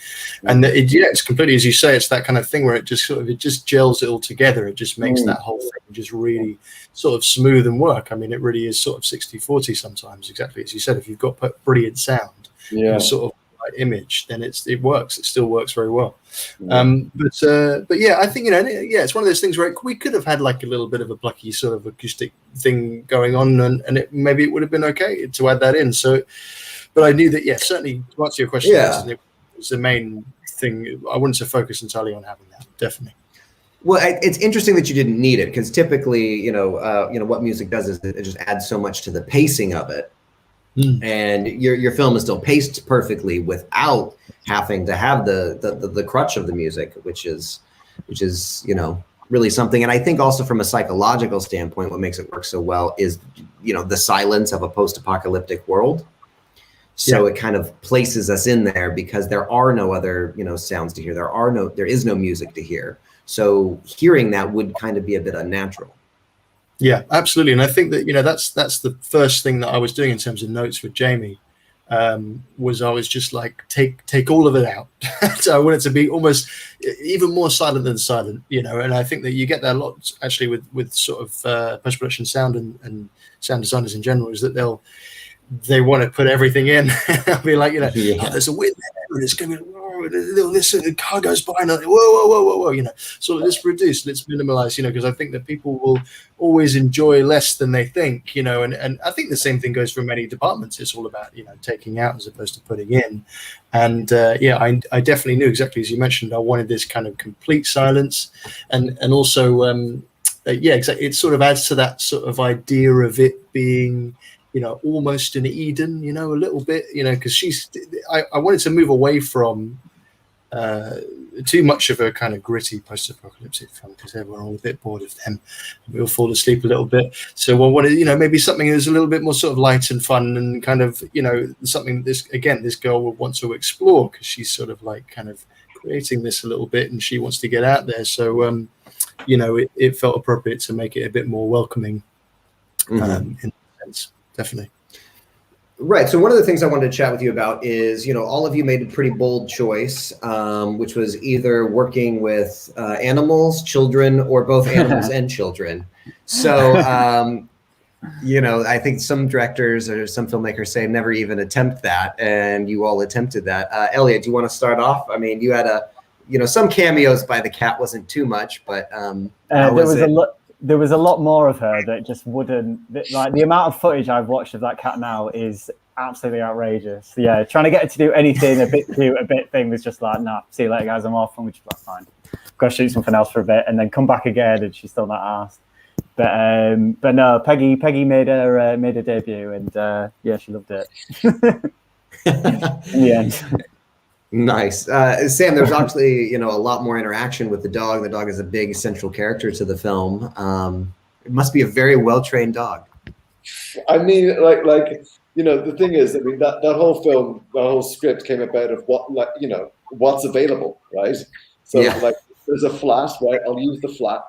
And it's completely, as you say, it's that kind of thing where it just gels it all together. It just makes that whole thing just really sort of smooth and work. I mean, it really is sort of 60-40 sometimes, exactly as you said. If you've got brilliant sound, and sort of image, then it works. It still works very well. But yeah, I think, you know, yeah, it's one of those things where we could have had like a little bit of a plucky sort of acoustic thing going on, and maybe it would have been okay to add that in. So, but I knew that, yeah, certainly to answer your question, it was the main thing. I wanted to focus entirely on having that, definitely. Well, it's interesting that you didn't need it, because typically, you know, what music does is it just adds so much to the pacing of it. And your film is still paced perfectly without having to have the crutch of the music, which is, you know, really something. And I think also from a psychological standpoint, what makes it work so well is, you know, the silence of a post-apocalyptic world. So it kind of places us in there, because there are no other, you know, sounds to hear. There is no music to hear. So hearing that would kind of be a bit unnatural. Yeah, absolutely. And I think that, you know, that's the first thing that I was doing in terms of notes with Jamie, was I was just like, take all of it out. So I wanted to be almost even more silent than silent, you know. And I think that you get that a lot actually with sort of post-production sound and sound designers in general, is that they want to put everything in. I'll be like, you know, oh, there's a wind there, and it's going to be, this car goes by, and I'm like, whoa, you know, so let's reduce, let's minimize, you know, because I think that people will always enjoy less than they think, you know, and I think the same thing goes for many departments. It's all about, you know, taking out as opposed to putting in. And I definitely knew, exactly as you mentioned, I wanted this kind of complete silence, and also exactly, it sort of adds to that sort of idea of it being, you know, almost an Eden, you know, a little bit, you know, because I wanted to move away from too much of a kind of gritty post-apocalyptic film, because we're all a bit bored of them. We all fall asleep a little bit. So I wanted, you know, maybe something that's a little bit more sort of light and fun, and kind of, you know, something this girl would want to explore, because she's sort of like kind of creating this a little bit, and she wants to get out there. So, you know, it felt appropriate to make it a bit more welcoming in a sense. Definitely. Right. So one of the things I wanted to chat with you about is, all of you made a pretty bold choice, which was either working with animals, children, or both animals and children. So, I think some directors or some filmmakers say never even attempt that, and you all attempted that. Elliot, do you want to start off? I mean, you had some cameos by the cat, wasn't too much, but there was a lot more of her that just wouldn't, like the amount of footage I've watched of that cat now is absolutely outrageous. Yeah, trying to get her to do anything a bit cute, a bit thing was just like, nah, see you later guys, I'm off. And we just like, fine, go shoot something else for a bit and then come back again and she's still not asked. But no, Peggy made her debut and yeah, she loved it. In the end. Nice. Sam, there's actually, a lot more interaction with the dog. The dog is a big central character to the film. It must be a very well-trained dog. I mean, the thing is, I mean, that whole film, the whole script came about of what's available, right? So there's a flat, right? I'll use the flat.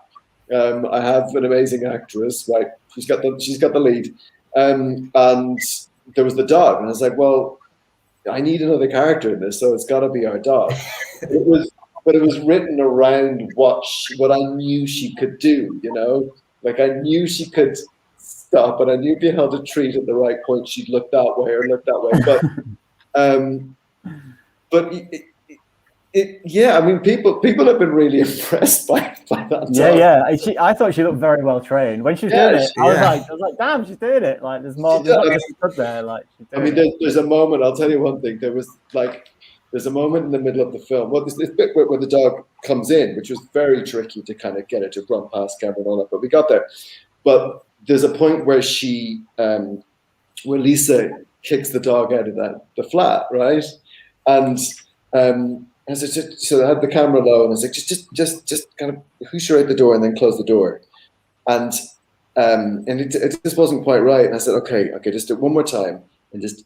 I have an amazing actress, right? She's got the lead. And there was the dog. And I was like, well, I need another character in this, so it's got to be our dog. But it was written around what I knew she could do. Like I knew she could stop, and I knew if you held a treat at the right point, she'd look that way or look that way. But yeah, I mean, people have been really impressed by that. Dog. Yeah. I thought she looked very well trained when she was doing it. I was like, damn, she's doing it. Like, there's more there. Like, I mean, there's a moment. I'll tell you one thing. There's a moment in the middle of the film. Well, this bit where the dog comes in, which was very tricky to kind of get it to run past camera and all that, but we got there. But there's a point where where Lisa kicks the dog out of the flat, right? And so I had the camera low, and I was like, just kind of whoosh her out the door and then close the door. And it just wasn't quite right. And I said, okay, just do it one more time and just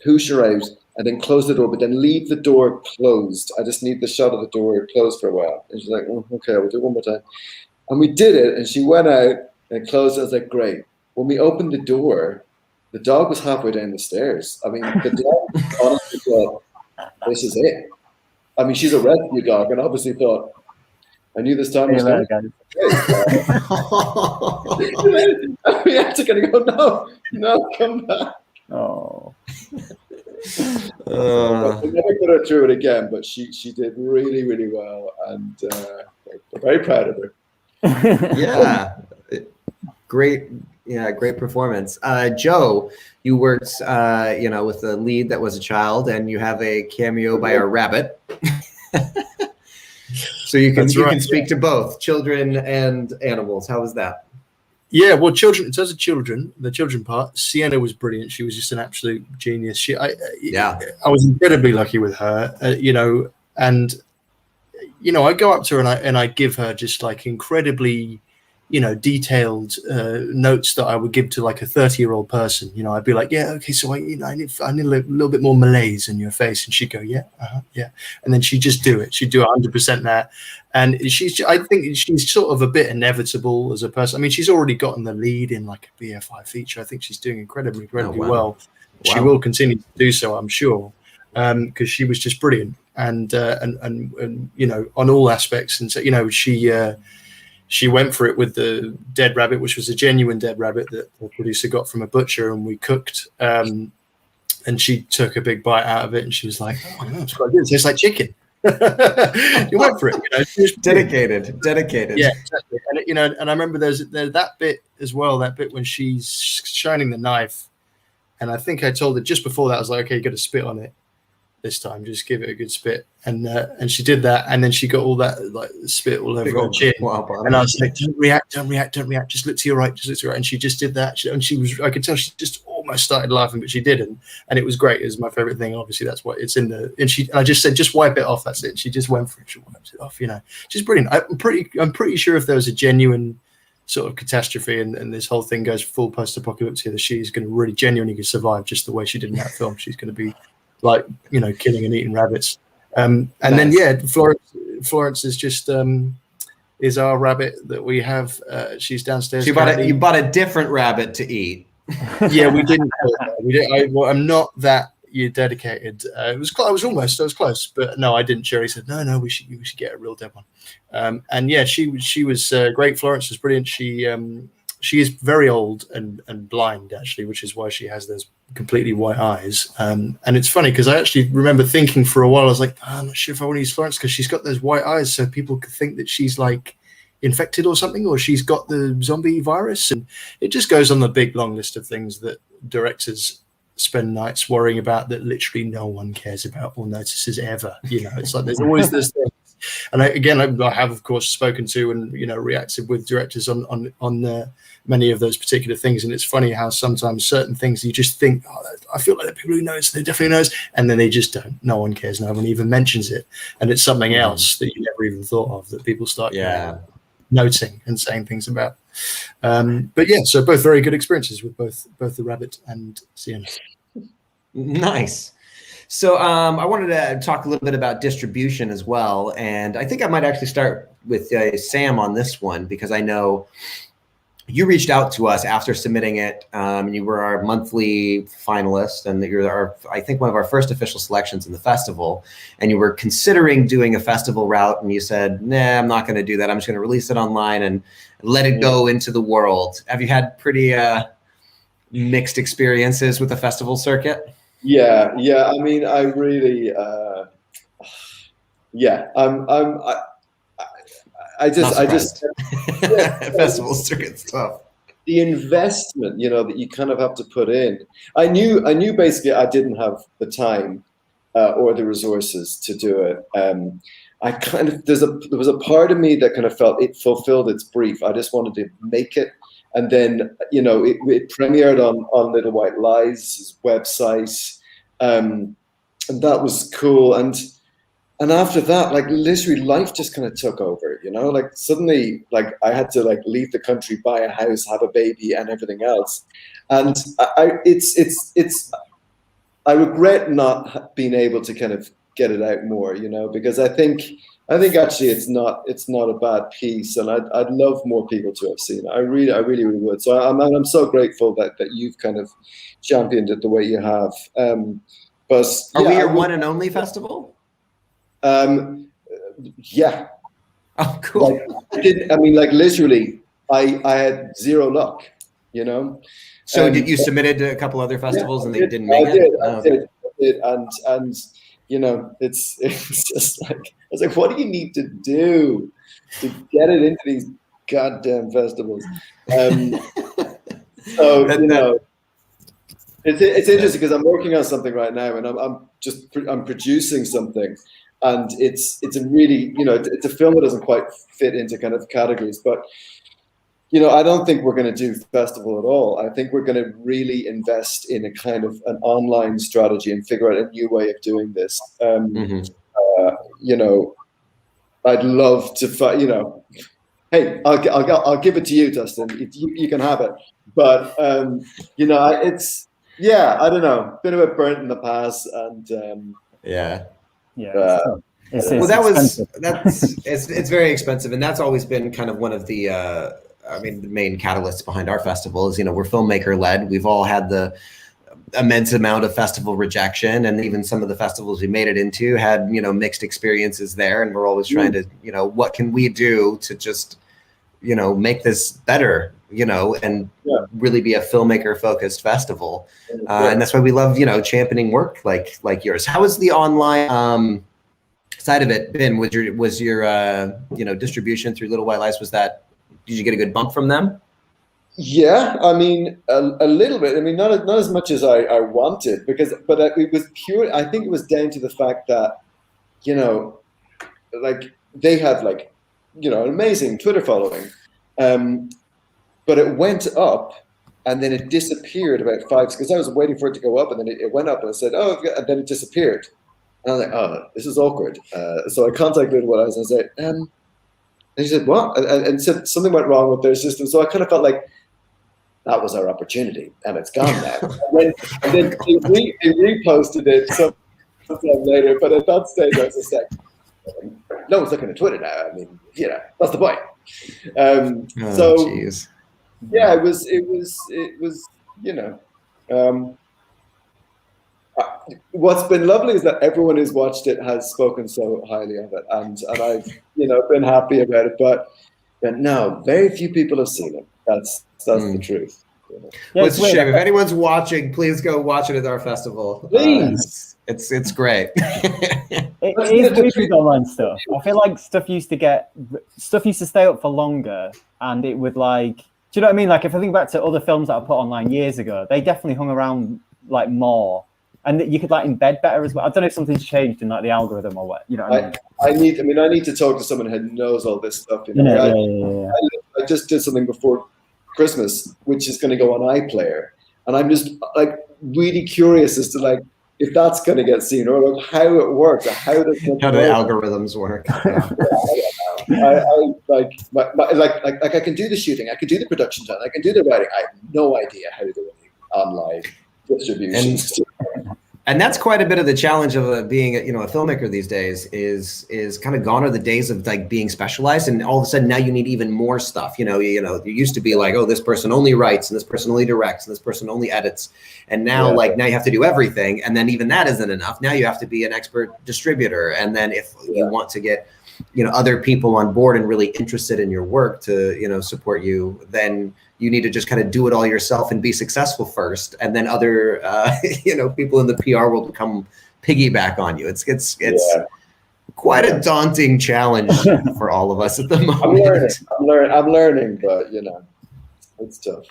whoosh her out and then close the door, but then leave the door closed. I just need the shot of the door closed for a while. And she's like, oh, okay, we'll do it one more time. And we did it, and she went out and closed it. I was like, great. When we opened the door, the dog was halfway down the stairs. I mean, the dog honestly thought, this is it. I mean, she's a rescue dog, and obviously thought, I knew this time was going. We had to kind of go, no, come back. Oh. We never put her through it again, but she did really, really well, and we're very proud of her. Yeah, great performance. Joe, you worked, with the lead that was a child, and you have a cameo by our rabbit. So you can speak to both children and animals. How was that? Yeah, well, children. In terms of children, the children part, Sienna was brilliant. She was just an absolute genius. I was incredibly lucky with her. And I go up to her and I give her just like incredibly, detailed notes that I would give to like a 30-year-old person. I'd be like, yeah, okay, so I need a little bit more malaise in your face, and she'd go, yeah, yeah, and then she'd just do it. She'd do 100% that, and I think she's sort of a bit inevitable as a person. I mean, she's already gotten the lead in like a BFI feature. I think she's doing incredibly well. Wow. She will continue to do so, I'm sure, because she was just brilliant, and on all aspects, and so she went for it with the dead rabbit, which was a genuine dead rabbit that the producer got from a butcher, and we cooked. And she took a big bite out of it, and she was like, "Oh, no, it's quite good. It tastes like chicken." You went for it, She was dedicated. Yeah, exactly. And I remember there's that bit as well. That bit when she's shining the knife, and I think I told her just before that, I was like, "Okay, you got to spit on it this time. Just give it a good spit." And she did that, and then she got all that like spit all over her chin. And I was like, don't react. Just look to your right. And she just did that. I could tell she just almost started laughing, but she didn't. And it was great. It was my favorite thing. Obviously, that's what it's in the. And I just said, just wipe it off. That's it. She just went for it. She wiped it off. She's brilliant. I'm pretty sure if there was a genuine sort of catastrophe and this whole thing goes full post-apocalypse here, that she's going to really genuinely survive just the way she did in that film. She's going to be like killing and eating rabbits, and nice. Then Florence is just is our rabbit that we have. She's downstairs. You bought a different rabbit to eat. Yeah, we didn't. We didn't. I'm not that dedicated. It was close. I was close, but no, I didn't. Sherry said, no, we should get a real dead one. And yeah, she was great. Florence was brilliant. She is very old and blind, actually, which is why she has those completely white eyes. And it's funny because I actually remember thinking for a while, I was like, I'm not sure if I want to use Florence because she's got those white eyes, so people could think that she's like infected or something, or she's got the zombie virus. And it just goes on the big long list of things that directors spend nights worrying about that literally no one cares about or notices ever. It's like there's always this thing. And I have of course spoken to and reacted with directors on many of those particular things, and it's funny how sometimes certain things you just think, I feel like the people who knows, they definitely knows, and then they just don't. No one cares, no one even mentions it, and it's something else that you never even thought of that people start noting and saying things about. But yeah, so both very good experiences with both the Rabbit and Sienna. Nice. So I wanted to talk a little bit about distribution as well. And I think I might actually start with Sam on this one, because I know you reached out to us after submitting it. You were our monthly finalist, and you're I think one of our first official selections in the festival. And you were considering doing a festival route, and you said, nah, I'm not going to do that. I'm just going to release it online and let it go into the world. Have you had pretty mixed experiences with the festival circuit? Yeah. I mean, I really, I just festival circuit's tough. The investment, that you kind of have to put in. I knew basically I didn't have the time or the resources to do it. I kind of there was a part of me that kind of felt it fulfilled its brief. I just wanted to make it, and then it premiered on Little White Lies' website, and that was cool. And after that, like literally life just kind of took over, like suddenly like I had to like leave the country, buy a house, have a baby and everything else. And I regret not being able to kind of get it out more, because I think actually it's not a bad piece, and I'd love more people to have seen it. I really would. So I'm so grateful that you've kind of championed it the way you have. But are we your one and only festival? Yeah. Oh, cool. Literally, I had zero luck, So did you submit it to a couple other festivals and they didn't make it? I did. And it's just like, I was like, what do you need to do to get it into these goddamn festivals? It's interesting because I'm working on something right now, and I'm producing something. And it's a really, it's a film that doesn't quite fit into kind of categories, but, I don't think we're going to do festival at all. I think we're going to really invest in a kind of an online strategy and figure out a new way of doing this. I'd love to, hey, I'll give it to you, Dustin. You can have it. But, it's, I don't know, been a bit burnt in the past, and it's very expensive, and that's always been kind of one of the the main catalysts behind our festival is we're filmmaker led. We've all had the immense amount of festival rejection, and even some of the festivals we made it into had mixed experiences there, and we're always trying to what can we do to just make this better, and really be a filmmaker focused festival. And that's why we love, championing work like yours. How has the online side of it been? Was your distribution through Little White Lies, did you get a good bump from them? Yeah, I mean, a little bit. I mean, not as much as I wanted, but it was pure. I think it was down to the fact that, like they have like, an amazing Twitter following. But it went up and then it disappeared about 5 because I was waiting for it to go up, and then it went up and I said, oh, and then it disappeared. And I was like, oh, this is awkward. So I contacted Little White Lies and I said, and he said, what? And said something went wrong with their system. So I kind of felt like that was our opportunity and it's gone now. and then they reposted it sometime later. But at that stage, I was just like, no one's looking at Twitter now. I mean, that's the point. Geez. Yeah, it was you know, what's been lovely is that everyone who's watched it has spoken so highly of it, and I've, you know, been happy about it. But no, very few people have seen it. That's the truth. You know? Well, it's a shame. If anyone's watching, please go watch it at our festival. Please. It's great. It is weird with online stuff. I feel like stuff used to stay up for longer, and it would like, do you know what I mean? Like if I think back to other films that I put online years ago, they definitely hung around like more, and you could like embed better as well. I don't know if something's changed in like the algorithm or what. You know what I mean? I need to talk to someone who knows all this stuff. You know? I just did something before Christmas, which is going to go on iPlayer, and I'm just like really curious as to like if that's going to get seen, or like how it works, or how the algorithms work. I can do the shooting, I can do the production done, I can do the writing. I have no idea how to do any online distribution. And that's quite a bit of the challenge of being, a filmmaker these days. Is kind of gone are the days of like being specialized, and all of a sudden now you need even more stuff. You used to be like, oh, this person only writes, and this person only directs, and this person only edits, and now now you have to do everything, and then even that isn't enough. Now you have to be an expert distributor, and then if you want to get other people on board and really interested in your work to support you, then you need to just kind of do it all yourself and be successful first, and then other people in the PR world will come piggyback on you. It's quite a daunting challenge for all of us at the moment. I'm learning, but it's tough.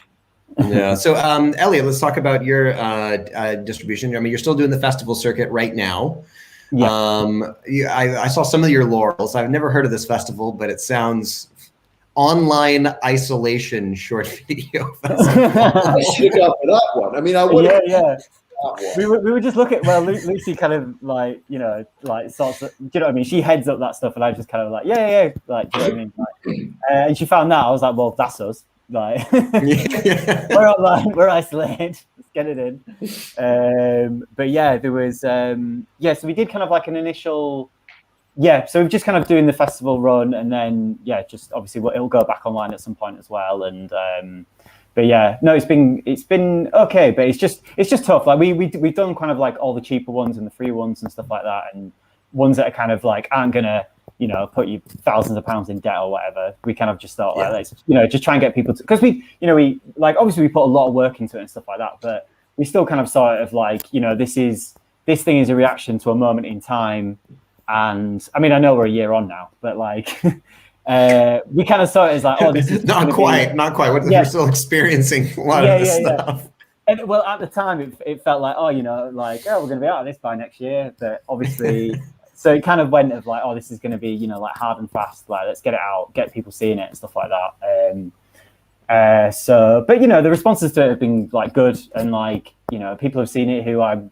Yeah. So Elliot, let's talk about your distribution. I mean, you're still doing the festival circuit right now. Yeah. I saw some of your laurels. I've never heard of this festival, but it sounds online isolation short video festival. I should have gone for that one. I mean, I would. Yeah. We were just looking. Well, Lucy kind of like sorts of, do you know what I mean? She heads up that stuff, and I was just kind of like, yeah, like, do you know what I mean? Like, and she found that. I was like, well, that's us. Like, we're online, we're isolated. Let's get it in. But yeah, there was so we did kind of like an initial. Yeah, so we're just kind of doing the festival run, and then just obviously it'll go back online at some point as well. And but yeah, no, it's been okay, but it's just tough. Like we've done kind of like all the cheaper ones and the free ones and stuff like that, and ones that are kind of like aren't gonna put you thousands of pounds in debt or whatever. We kind of just thought like let's just try and get people to, because we like obviously we put a lot of work into it and stuff like that, but we still kind of saw it of like this thing is a reaction to a moment in time. And I mean, I know we're a year on now, but like, we kind of saw it as like, oh, this is not quite. We're still experiencing a lot of this stuff. Yeah. And well, at the time, it felt like, we're going to be out of this by next year. But obviously, so it kind of went of like, oh, this is going to be, like hard and fast. Like, let's get it out, get people seeing it and stuff like that. But the responses to it have been like good, and like, people have seen it who I'm.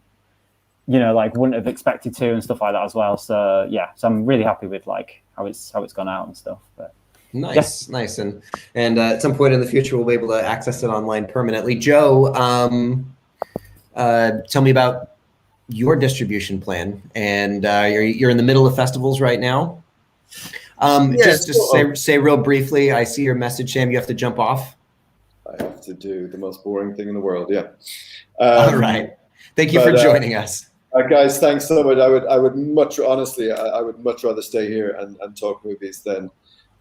Like wouldn't have expected to and stuff like that as well. So so I'm really happy with like how it's gone out and stuff. But nice. And at some point in the future we'll be able to access it online permanently. Joe, tell me about your distribution plan. And you're in the middle of festivals right now. Just say real briefly. I see your message, Sam. You have to jump off. I have to do the most boring thing in the world. Yeah. All right. Thank you for joining us. Guys, thanks so much. I would much rather stay here and talk movies than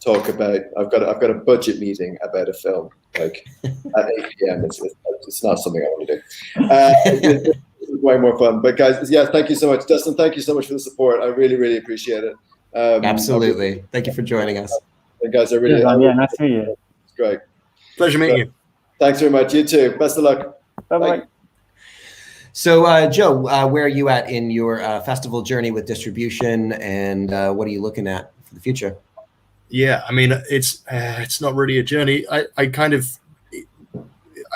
talk about. I've got a budget meeting about a film like at 8 p.m. It's not something I want to do. It's way more fun. But guys, thank you so much, Dustin. Thank you so much for the support. I really, really appreciate it. Absolutely. Thank you for joining us. And guys, I really nice to meet you. It's great. Pleasure meeting you. Thanks very much. You too. Best of luck. Bye. So, Joe, where are you at in your festival journey with distribution, and what are you looking at for the future? Yeah, I mean, it's not really a journey.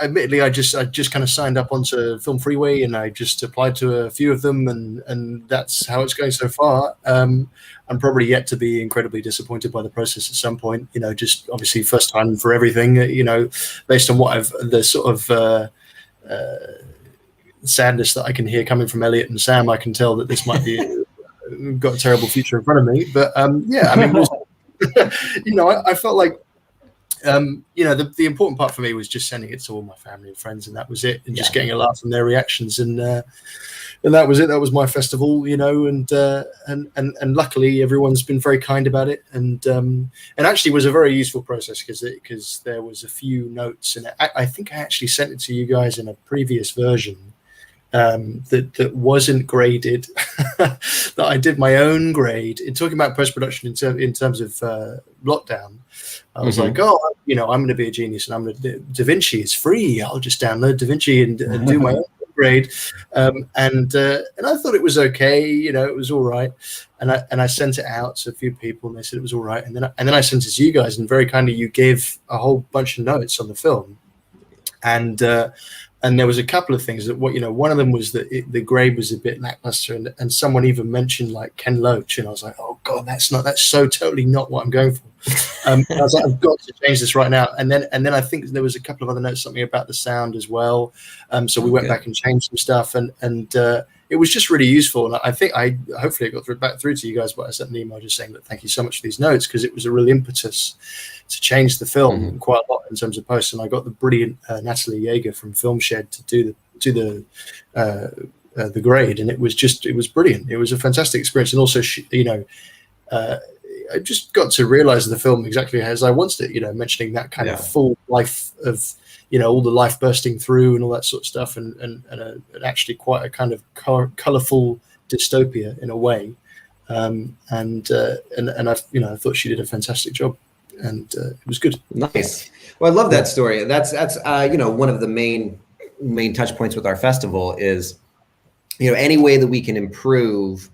Admittedly, I just kind of signed up onto Film Freeway, and I just applied to a few of them, and that's how it's going so far. I'm probably yet to be incredibly disappointed by the process at some point. Just obviously first time for everything. Based on what the sort of sadness that I can hear coming from Elliot and Sam, I can tell that this might be got a terrible future in front of me. But I mean, I felt like you know, the important part for me was just sending it to all my family and friends, and that was it, and just getting a laugh from their reactions, and that was it. That was my festival, you know, and luckily everyone's been very kind about it, and actually was a very useful process because there was a few notes, and I think I actually sent it to you guys in a previous version that wasn't graded. That I did my own grade in talking about post-production in terms of lockdown. I was like, oh, you know, I'm going to be a genius, and I'm going to Da Vinci is free. I'll just download Da Vinci and do my own grade. And I thought it was okay. You know, it was all right. And I sent it out to a few people, and they said it was all right. And then I sent it to you guys, and very kindly you gave a whole bunch of notes on the film. And there was a couple of things that, one of them was that the grade was a bit lackluster, and someone even mentioned like Ken Loach, and I was like, oh god, that's so totally not what I'm going for. I was like, I've got to change this right now. And then I think there was a couple of other notes, something about the sound as well. So we went back and changed some stuff, and it was just really useful. And I think hopefully it got back through to you guys, but I sent an email just saying that thank you so much for these notes, because it was a real impetus to change the film quite a lot in terms of post. And I got the brilliant Natalie Yeager from Film Shed to do the grade, and it was brilliant. It was a fantastic experience, and also I just got to realize the film exactly as I wanted it. Mentioning that kind of full life of all the life bursting through and all that sort of stuff, and actually quite a kind of colorful dystopia in a way. And I thought she did a fantastic job, and it was good. Nice. Well, I love that story. That's one of the main touch points with our festival is, any way that we can improve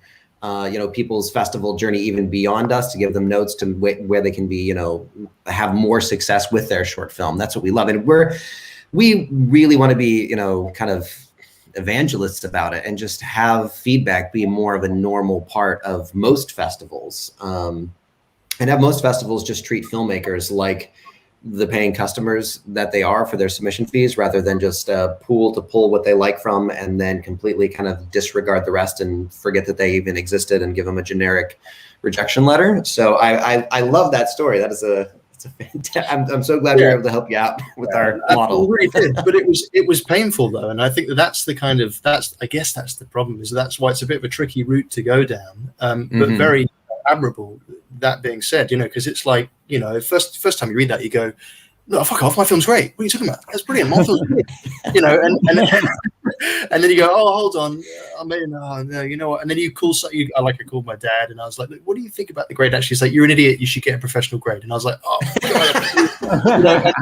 people's festival journey even beyond us, to give them notes to where they can be, have more success with their short film. That's what we love. And we really want to be, kind of evangelists about it, and just have feedback be more of a normal part of most festivals, and have most festivals just treat filmmakers like the paying customers that they are for their submission fees, rather than just pool to pull what they like from and then completely kind of disregard the rest and forget that they even existed and give them a generic rejection letter. So I love that story. It's a fantastic. I'm so glad we were able to help you out with our model. We really did, but it was painful though, and I think that's the problem. Is that's why it's a bit of a tricky route to go down, but very admirable. That being said, because it's like, first time you read that, you go, no, fuck off, my film's great. What are you talking about? That's brilliant. My film's great. And then you go, oh, hold on. I mean, no, you know what? And then you call, I called my dad, and I was like, what do you think about the grade? Actually, he's like, you're an idiot. You should get a professional grade. And I was like, oh, God.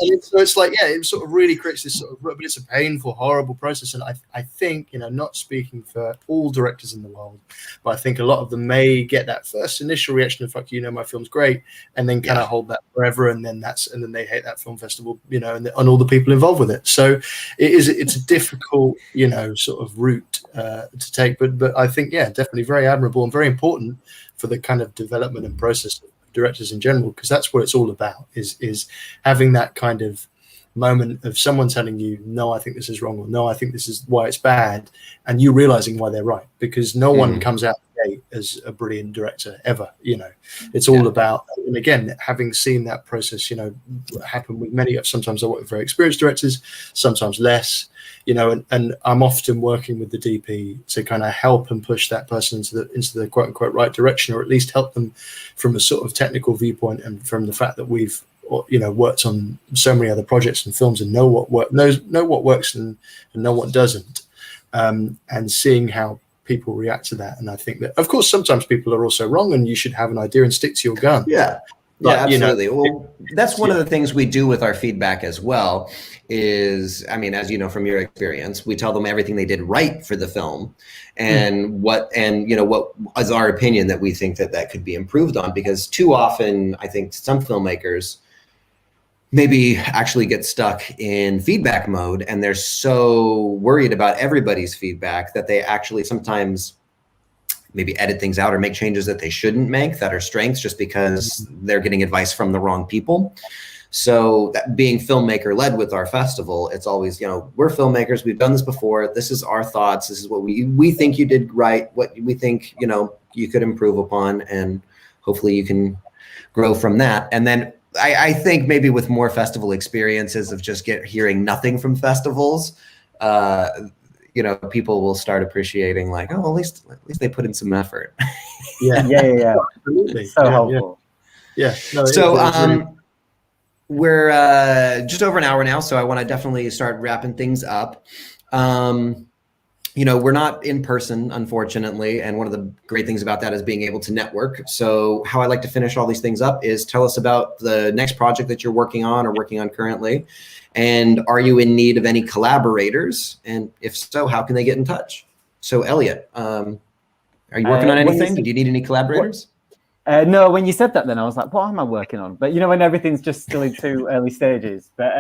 And so it's like, it sort of really creates this sort of, but it's a painful, horrible process. And I think, not speaking for all directors in the world, but I think a lot of them may get that first initial reaction of, fuck, my film's great, and then kind of hold that forever, and then they hate that film festival, and all the people involved with it. So it's a difficult, sort of route to take, but I think, definitely very admirable and very important for the kind of development and process of directors in general, because that's what it's all about, is having that kind of moment of someone telling you, no, I think this is wrong, or no, I think this is why it's bad, and you realizing why they're right, because no one comes out the gate as a brilliant director ever. It's all about, and again, having seen that process happen with many. Sometimes I work with very experienced directors, sometimes less, and I'm often working with the DP to kind of help and push that person into the quote unquote right direction, or at least help them from a sort of technical viewpoint, and from the fact that we've worked on so many other projects and films, and know what works and know what doesn't, and seeing how people react to that. And I think that, of course, sometimes people are also wrong, and you should have an idea and stick to your gun. But, absolutely. Well, that's one of the things we do with our feedback as well is, as you know from your experience, we tell them everything they did right for the film, and what is our opinion that we think that could be improved on, because too often I think some filmmakers maybe actually get stuck in feedback mode, and they're so worried about everybody's feedback that they actually sometimes maybe edit things out or make changes that they shouldn't make, that are strengths, just because they're getting advice from the wrong people. So that being filmmaker led with our festival, it's always, we're filmmakers, we've done this before, this is our thoughts, this is what we think you did right, what we think, you could improve upon, and hopefully you can grow from that. And then I think maybe with more festival experiences of just hearing nothing from festivals, you know, people will start appreciating like, oh, at least they put in some effort. Yeah. Absolutely. So helpful. Yeah. No, So we're just over an hour now, so I want to definitely start wrapping things up. You know, we're not in person, unfortunately, and one of the great things about that is being able to network. So how I like to finish all these things up is tell us about the next project that you're working on or working on currently, and are you in need of any collaborators? And if so, how can they get in touch? So Elliot, are you working on anything? Do you need any collaborators? No, when you said that, then I was like, what am I working on? But you know, when everything's just still in too early stages. But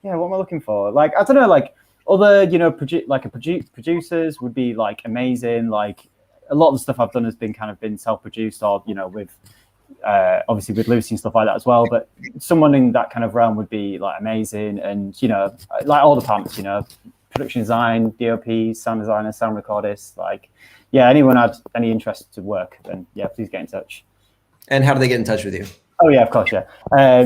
yeah, what am I looking for? Like, I don't know, like other, you know, producers would be like amazing. Like a lot of the stuff I've done has been self-produced, or you know, with obviously with Lucy and stuff like that as well. But someone in that kind of realm would be like amazing. And you know, like all departments, you know, production design, DOP, sound designer, sound recordist, like. Yeah, anyone had any interest to work, then yeah, please get in touch. And how do they get in touch with you? Oh yeah, of course, yeah.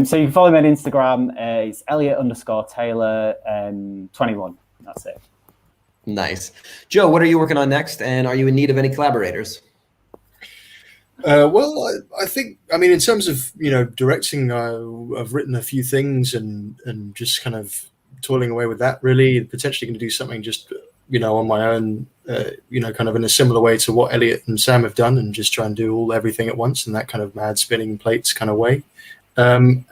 So you can follow me on Instagram. It's Elliot_Taylor 21. That's it. Nice. Joe, what are you working on next? And are you in need of any collaborators? Well, I think, I mean, in terms of, you know, directing, I've written a few things and just kind of toiling away with that, really. Potentially going to do something just, you know, on my own, you know, kind of in a similar way to what Elliot and Sam have done, and just try and do everything at once in that kind of mad spinning plates kind of way. And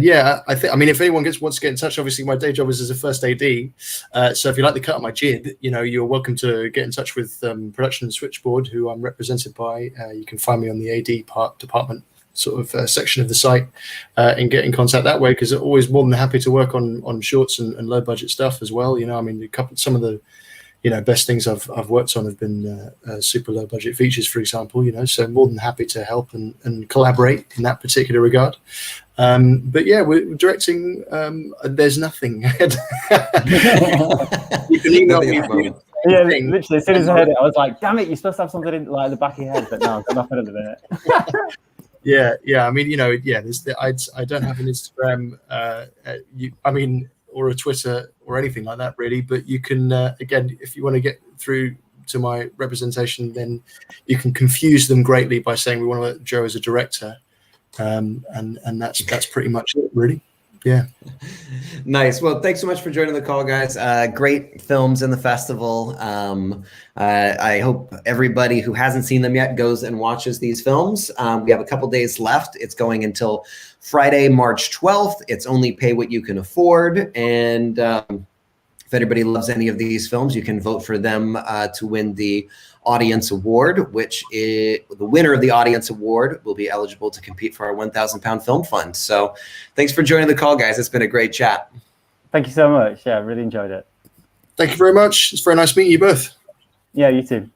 yeah, I mean, if anyone wants to get in touch, obviously my day job is as a first AD. So if you like the cut of my jib, you know, you're welcome to get in touch with Production Switchboard, who I'm represented by. You can find me on the AD department sort of section of the site, and get in contact that way, because I'm always more than happy to work on shorts and low budget stuff as well. You know, I mean, some of the, you know, best things I've worked on have been super low budget features, for example. You know, so more than happy to help and collaborate in that particular regard. But yeah, we're directing. There's nothing. You can email me. Yeah, literally, as soon as I heard it, I was like, "Damn it! You're supposed to have something in like the back of your head," but no, I've got nothing at the minute. Yeah. I mean, you know, yeah. I don't have an Instagram. I mean, or a Twitter or anything like that, really. But you can, again, if you want to get through to my representation, then you can confuse them greatly by saying we want to let Joe as a director, and that's pretty much it, really. Yeah. Nice. Well, thanks so much for joining the call, guys. Great films in the festival. I hope everybody who hasn't seen them yet goes and watches these films. We have a couple days left. It's going until Friday, March 12th. It's only pay what you can afford. And if anybody loves any of these films, you can vote for them to win the Audience Award, which is the winner of the Audience Award will be eligible to compete for our £1,000 film fund. So thanks for joining the call, guys. It's been a great chat. Thank you so much. Yeah, I really enjoyed it. Thank you very much. It's very nice meeting you both. Yeah, you too.